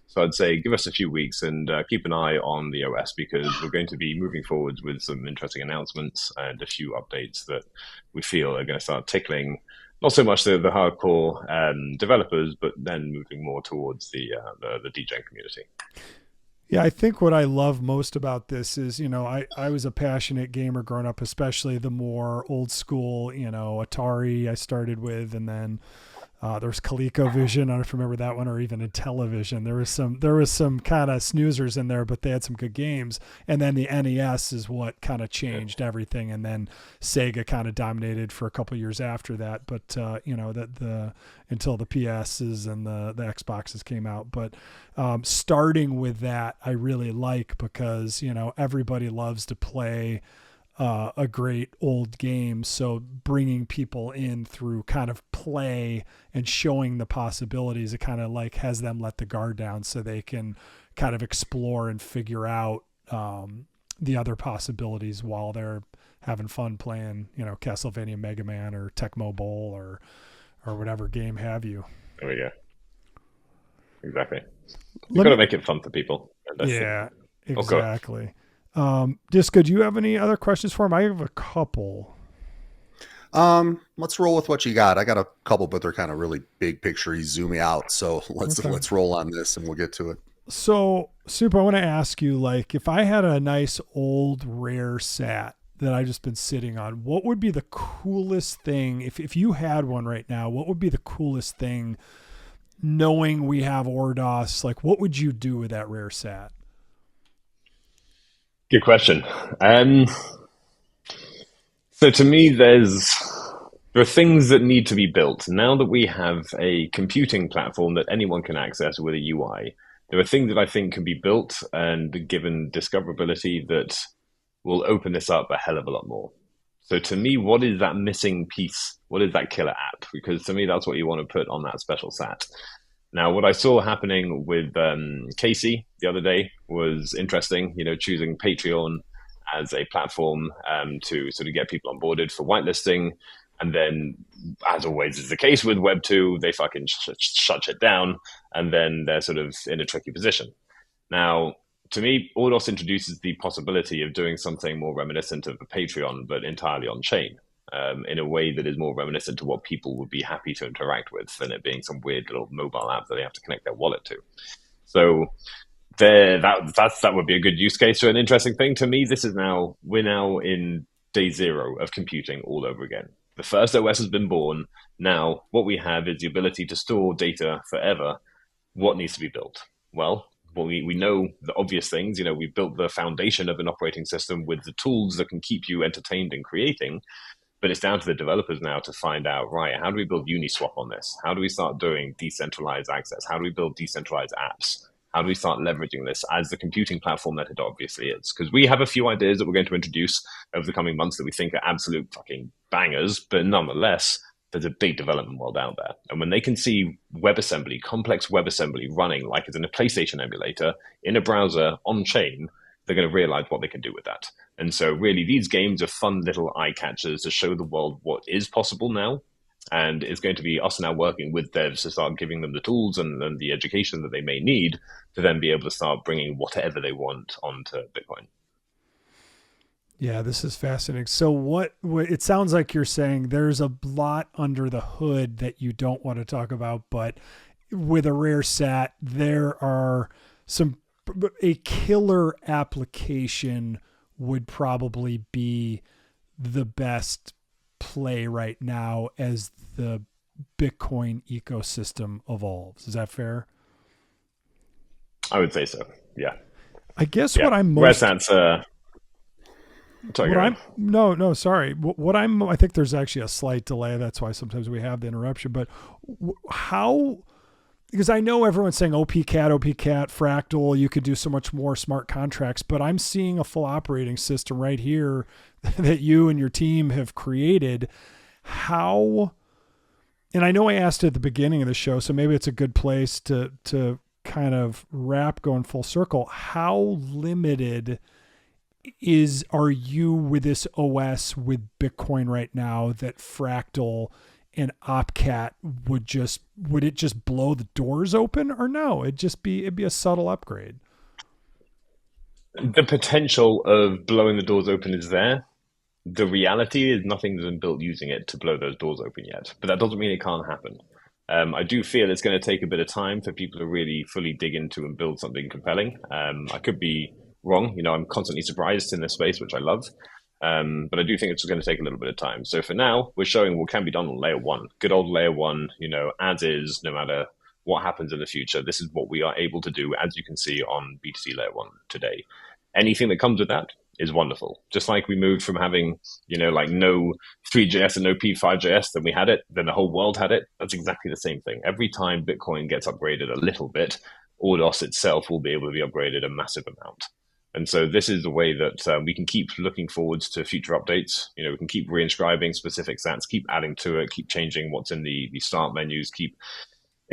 So I'd say give us a few weeks and keep an eye on the OS, because we're going to be moving forwards with some interesting announcements and a few updates that we feel are going to start tickling not so much the hardcore developers, but then moving more towards the DJing community. Yeah, I think what I love most about this is, I was a passionate gamer growing up, especially the more old school, Atari I started with, and then there's ColecoVision. I don't know if you remember that one, or even Intellivision. There was some kind of snoozers in there, but they had some good games. And then the NES is what kind of changed everything. And then Sega kind of dominated for a couple of years after that. But until the PSs and the Xboxes came out. But starting with that, I really like, because everybody loves to play a great old game. So bringing people in through kind of play and showing the possibilities, it kind of like has them let the guard down so they can kind of explore and figure out the other possibilities while they're having fun playing, Castlevania Mega Man or Tecmo Bowl or whatever game have you. There we go. Exactly. You've got to make it fun for people. Yeah, exactly. Disco, do you have any other questions for him? I have a couple. Let's roll with what you got. I got a couple, but they're kind of really big picture, zoomy out. So let's roll on this and we'll get to it. So, Soup, I want to ask you, like, if I had a nice old rare sat that I just been sitting on, what would be the coolest thing if you had one right now? What would be the coolest thing, knowing we have orDOS? Like, what would you do with that rare sat? Good question. So to me, there are things that need to be built. Now that we have a computing platform that anyone can access with a UI, there are things that I think can be built and given discoverability that will open this up a hell of a lot more. So to me, what is that missing piece? What is that killer app? Because to me, that's what you want to put on that special sat. Now, what I saw happening with Casey the other day was interesting, choosing Patreon as a platform to sort of get people onboarded for whitelisting. And then, as always is the case with Web 2, they fucking shut it down, and then they're sort of in a tricky position. Now, to me, orDOS introduces the possibility of doing something more reminiscent of a Patreon, but entirely on chain. In a way that is more reminiscent to what people would be happy to interact with than it being some weird little mobile app that they have to connect their wallet to. So that would be a good use case for an interesting thing. To me, we're now in day zero of computing all over again. The first OS has been born. Now, what we have is the ability to store data forever. What needs to be built? Well, we know the obvious things. We built the foundation of an operating system with the tools that can keep you entertained in creating. But it's down to the developers now to find out, right, how do we build Uniswap on this? How do we start doing decentralized access? How do we build decentralized apps? How do we start leveraging this as the computing platform that it obviously is? Because we have a few ideas that we're going to introduce over the coming months that we think are absolute fucking bangers, but nonetheless, there's a big development world out there. And when they can see WebAssembly, complex WebAssembly running like it's in a PlayStation emulator, in a browser, on chain, they're going to realize what they can do with that. And so really, these games are fun little eye catchers to show the world what is possible now. And it's going to be us now working with devs to start giving them the tools and the education that they may need to then be able to start bringing whatever they want onto Bitcoin. Yeah, this is fascinating. So what it sounds like you're saying there's a lot under the hood that you don't want to talk about, but with a rare sat, there are some a killer application would probably be the best play right now as the Bitcoin ecosystem evolves. Is that fair? I would say so. Yeah. I guess Yeah. what I'm Rare most Sats, sorry, what go I'm ahead. no sorry what I'm I think there's actually a slight delay, that's why sometimes we have the interruption, but how, because I know everyone's saying OPCat, Fractal, you could do so much more smart contracts, but I'm seeing a full operating system right here that you and your team have created. How, and I know I asked at the beginning of the show, so maybe it's a good place to kind of wrap going full circle. How limited are you with this OS with Bitcoin right now that Fractal and OpCat would it just blow the doors open, or no? It'd be a subtle upgrade. The potential of blowing the doors open is there. The reality is nothing's been built using it to blow those doors open yet, but that doesn't mean it can't happen. I do feel it's going to take a bit of time for people to really fully dig into and build something compelling. I could be wrong. I'm constantly surprised in this space, which I love. But I do think it's going to take a little bit of time. So for now, we're showing what can be done on layer one, good old layer one, as is, no matter what happens in the future. This is what we are able to do, as you can see on BTC layer one today. Anything that comes with that is wonderful. Just like we moved from having, like no 3JS and no P5JS, then we had it, then the whole world had it. That's exactly the same thing. Every time Bitcoin gets upgraded a little bit, orDOS itself will be able to be upgraded a massive amount. And so this is the way that we can keep looking forwards to future updates. We can keep reinscribing specific sats, keep adding to it, keep changing what's in the start menus, keep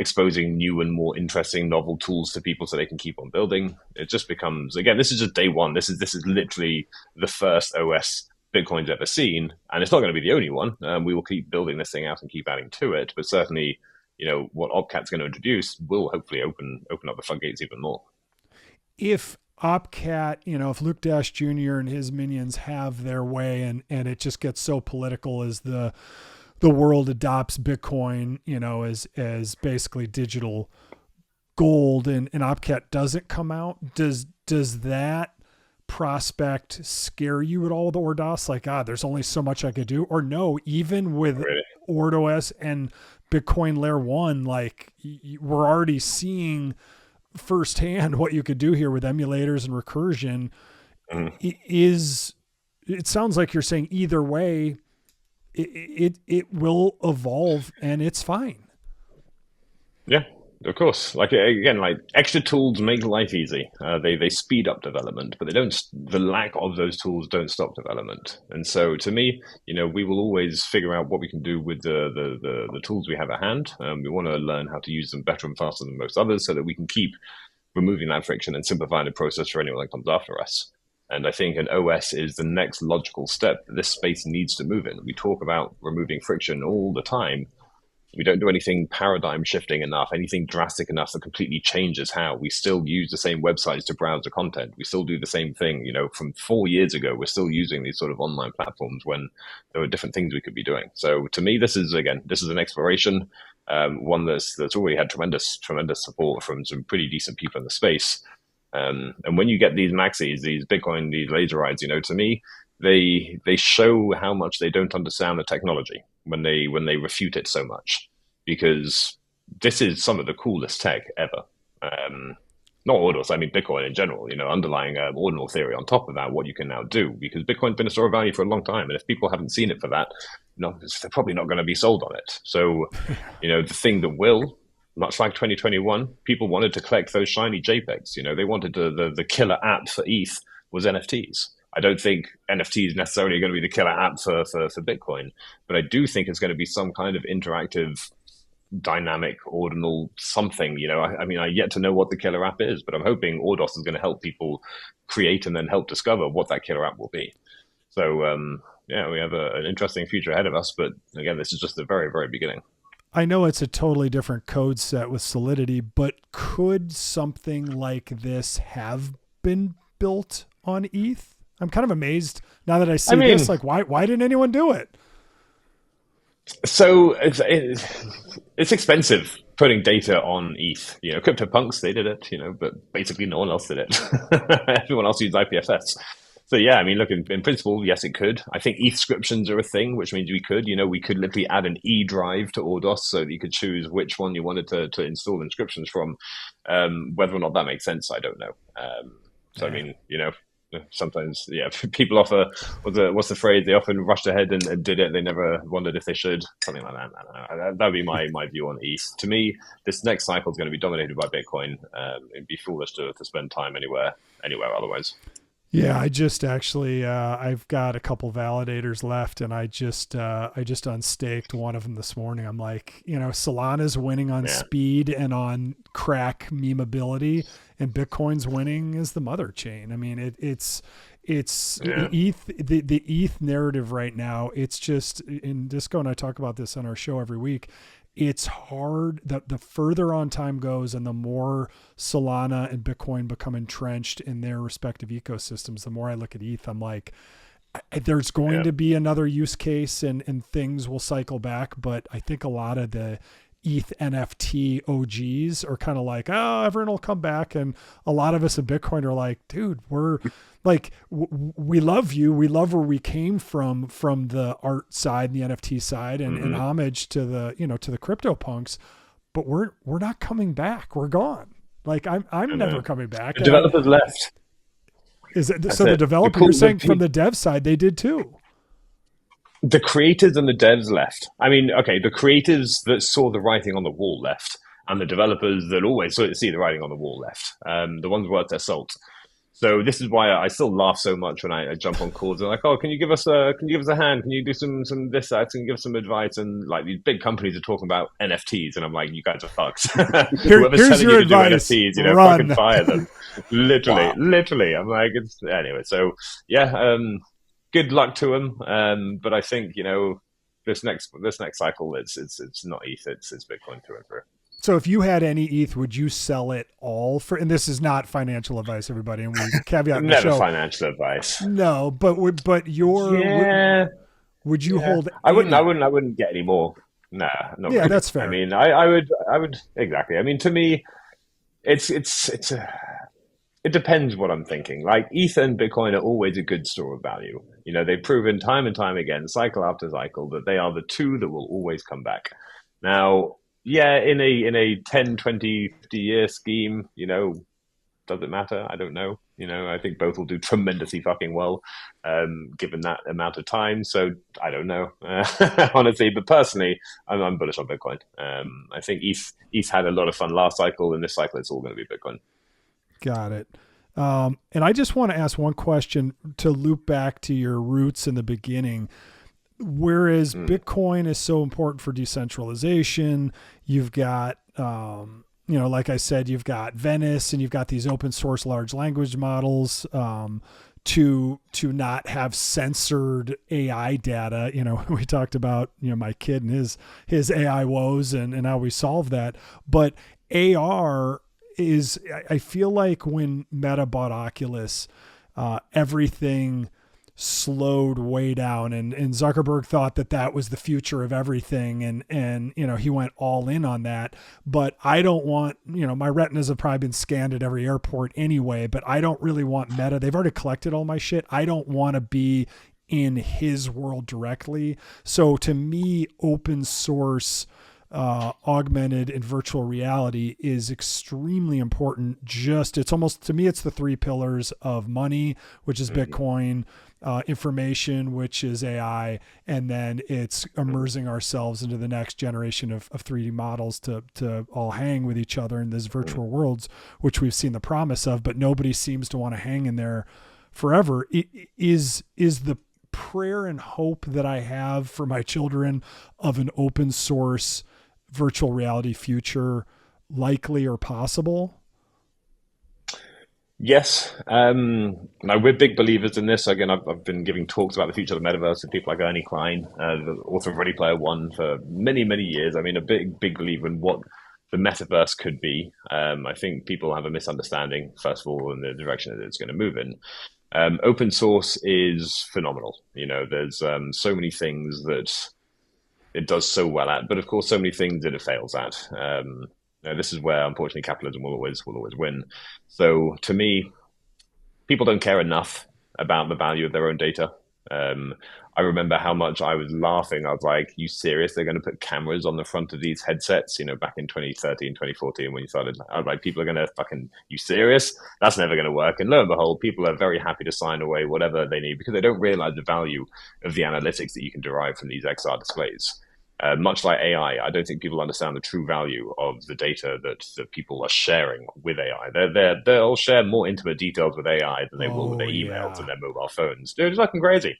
exposing new and more interesting novel tools to people so they can keep on building. It just becomes, again, this is just day one. This is literally the first OS Bitcoin's ever seen, and it's not going to be the only one. We will keep building this thing out and keep adding to it, but certainly, what OpCat's going to introduce will hopefully open up the floodgates even more. If OpCat, if Luke Dash Jr. and his minions have their way, and it just gets so political as the world adopts Bitcoin, as basically digital gold, and OpCat doesn't come out, does that prospect scare you at all with orDOS? Like, there's only so much I could do, or no, even with orDOS and Bitcoin layer one, like we're already seeing firsthand what you could do here with emulators and recursion. It sounds like you're saying either way, it will evolve and it's fine. Yeah, of course. Like, again, like extra tools make life easy. They speed up development, but the lack of those tools don't stop development. And so to me, we will always figure out what we can do with the tools we have at hand. We want to learn how to use them better and faster than most others so that we can keep removing that friction and simplifying the process for anyone that comes after us. And I think an OS is the next logical step that this space needs to move in. We talk about removing friction all the time. We don't do anything paradigm shifting enough, anything drastic enough that completely changes how. We still use the same websites to browse the content. We still do the same thing. From 4 years ago, we're still using these sort of online platforms when there were different things we could be doing. So to me, this is an exploration, one that's already had tremendous support from some pretty decent people in the space. And when you get these maxis, these Bitcoin, these laser rides, to me, they show how much they don't understand the technology when they refute it so much, because this is some of the coolest tech ever. Not orDOS, I mean Bitcoin in general, underlying Ordinal Theory on top of that, what you can now do, because Bitcoin's been a store of value for a long time. And if people haven't seen it for that, they're probably not going to be sold on it. So, the thing that will, much like 2021, people wanted to collect those shiny JPEGs. They wanted the killer app for ETH was NFTs. I don't think NFT is necessarily going to be the killer app for Bitcoin, but I do think it's going to be some kind of interactive, dynamic, ordinal something. I yet to know what the killer app is, but I'm hoping orDOS is going to help people create and then help discover what that killer app will be. So, we have an interesting future ahead of us, but again, this is just the very, very beginning. I know it's a totally different code set with Solidity, but could something like this have been built on ETH? I'm kind of amazed now that I see I mean, this. Like, why didn't anyone do it? so it's expensive putting data on ETH. CryptoPunks, they did it, but basically no one else did it. Everyone else used IPFS. So yeah, I mean, look, in principle, yes, it could. I think ETH scriptions are a thing, which means we could literally add an E drive to orDOS so that you could choose which one you wanted to install inscriptions from. Whether or not that makes sense, I don't know. So I mean, sometimes, yeah, people offer what's the phrase? They often rushed ahead and did it. They never wondered if they should. Something like that. I don't know. That would be my view on ETH. To me, this next cycle is going to be dominated by Bitcoin. It'd be foolish to spend time anywhere otherwise. Yeah, I just actually I've got a couple validators left, and I just unstaked one of them this morning. I'm like, Solana's winning on speed and on crack memeability, and Bitcoin's winning as the mother chain. I mean, it's ETH, the ETH narrative right now. It's just, in Disco and I talk about this on our show every week. It's hard that the further on time goes and the more Solana and Bitcoin become entrenched in their respective ecosystems, the more I look at ETH, I'm like, there's going to be another use case and things will cycle back. But I think a lot of the ETH NFT OGs are kind of like, oh, everyone will come back. And a lot of us in Bitcoin are like, dude, we're like, we love you. We love where we came from the art side and the NFT side, and homage to the, to the crypto punks, but we're not coming back. We're gone. Like I'm never coming back. The developers left. Is it so? The developer, you're saying from the dev side, they did too. The creators and the devs left. I mean, okay, the creators that saw the writing on the wall left, and the developers that always see the writing on the wall left. The ones worth their salt. So this is why I still laugh so much when I jump on calls. They're like, "Oh, can you give us a hand? Can you do some this, that, and give some advice?" And like these big companies are talking about NFTs, and I'm like, "You guys are fucked." Whoever's here's telling your you to advice. do NFTs, Run. fucking fire them. Literally. I'm like, it's anyway. So yeah, good luck to them. But I think this next cycle, it's not ETH, it's Bitcoin through and through. So if you had any ETH, would you sell it all for? And this is not financial advice, everybody. And we caveat the Never show. financial advice. No, but would you hold? I wouldn't get any more. Nah, no. Yeah, that's fair. I mean, I would exactly. I mean, to me, it depends what I'm thinking. Like ETH and Bitcoin are always a good store of value. They've proven time and time again, cycle after cycle, that they are the two that will always come back. Now, yeah, in a 10, 20, 50 year scheme, does it matter? I don't know. I think both will do tremendously fucking well, given that amount of time. So I don't know, honestly. But personally, I'm bullish on Bitcoin. I think ETH had a lot of fun last cycle, and this cycle it's all going to be Bitcoin. Got it. And I just want to ask one question to loop back to your roots in the beginning. Whereas Bitcoin is so important for decentralization, you've got, like I said, you've got Venice and you've got these open source large language models to not have censored AI data. We talked about, my kid and his AI woes and how we solve that. But AR is, I feel like when Meta bought Oculus, everything slowed way down, and Zuckerberg thought that was the future of everything, and he went all in on that. But I don't want, my retinas have probably been scanned at every airport anyway, but I don't really want Meta. They've already collected all my shit. I don't want to be in his world directly. So to me, open source augmented and virtual reality is extremely important. It's almost, to me, it's the three pillars of money, which is Bitcoin, information, which is AI, and then it's immersing ourselves into the next generation of 3D models to all hang with each other in these virtual worlds, which we've seen the promise of, but nobody seems to want to hang in there forever. Is the prayer and hope that I have for my children of an open source virtual reality future likely or possible? Yes. Now we're big believers in this. Again, I've been giving talks about the future of the metaverse to people like Ernie Klein, the author of Ready Player One, for many, many years. I mean, a big believer in what the metaverse could be. I think people have a misunderstanding, first of all, in the direction that it's going to move in. Open source is phenomenal. There's so many things that it does so well at, but of course, so many things that it fails at. This is where, unfortunately, capitalism will always win. So, to me, people don't care enough about the value of their own data. I remember how much I was laughing. I was like, you serious? They're going to put cameras on the front of these headsets, back in 2013, 2014, when you started. I was like, people are going to you serious? That's never going to work. And lo and behold, people are very happy to sign away whatever they need because they don't realize the value of the analytics that you can derive from these XR displays. Much like AI, I don't think people understand the true value of the data that people are sharing with AI. They'll share more intimate details with AI than they will with their emails and their mobile phones. They're just fucking crazy.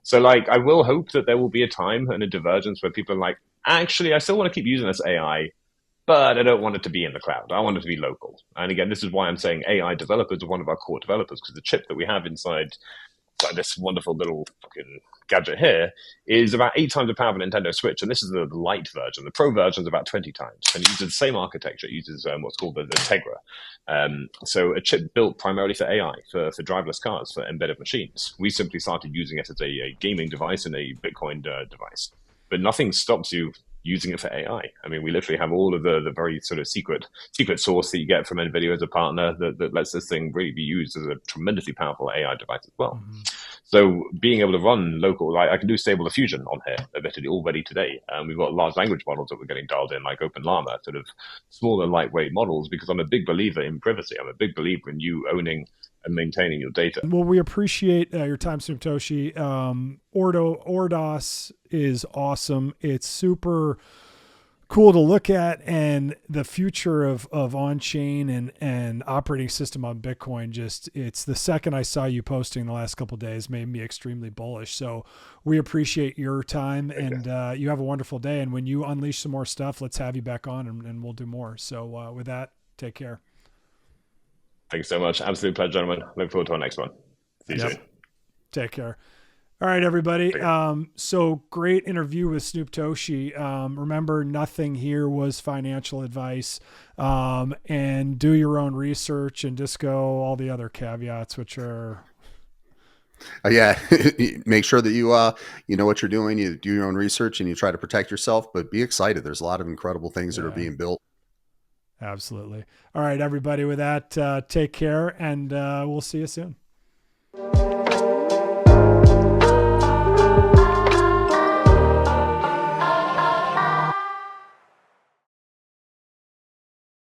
So, I will hope that there will be a time and a divergence where people are like, actually, I still want to keep using this AI, but I don't want it to be in the cloud. I want it to be local. And again, this is why I'm saying AI developers are one of our core developers, because the chip that we have inside this wonderful little fucking gadget here is about 8 times the power of a Nintendo Switch, and this is the light version. The Pro version is about 20 times, and it uses the same architecture. It uses what's called the Tegra. So a chip built primarily for AI, for driverless cars, for embedded machines. We simply started using it as a gaming device and a Bitcoin device. But nothing stops you using it for AI. I mean, we literally have all of the very sort of secret source that you get from NVIDIA as a partner that lets this thing really be used as a tremendously powerful AI device as well. Mm-hmm. So being able to run local, I can do Stable Diffusion on here, admittedly, already today. We've got large language models that we're getting dialed in, like OpenLlama, sort of small and lightweight models, because I'm a big believer in privacy. I'm a big believer in you owning and maintaining your data. Well, we appreciate your time, Snooptoshi. orDOS is awesome. It's super cool to look at, and the future of on-chain and operating system on Bitcoin, it's the second I saw you posting the last couple of days made me extremely bullish. So we appreciate your time, and you have a wonderful day. And when you unleash some more stuff, let's have you back on and we'll do more. So with that, take care. Thanks so much. Absolute pleasure, gentlemen. Look forward to our next one. See you soon. Take care. All right, everybody. So great interview with Snooptoshi. Remember, nothing here was financial advice, and do your own research and disco all the other caveats, which are. Make sure that you know what you're doing. You do your own research and you try to protect yourself, but be excited. There's a lot of incredible things that are being built. Absolutely. All right, everybody. With that, take care, and we'll see you soon.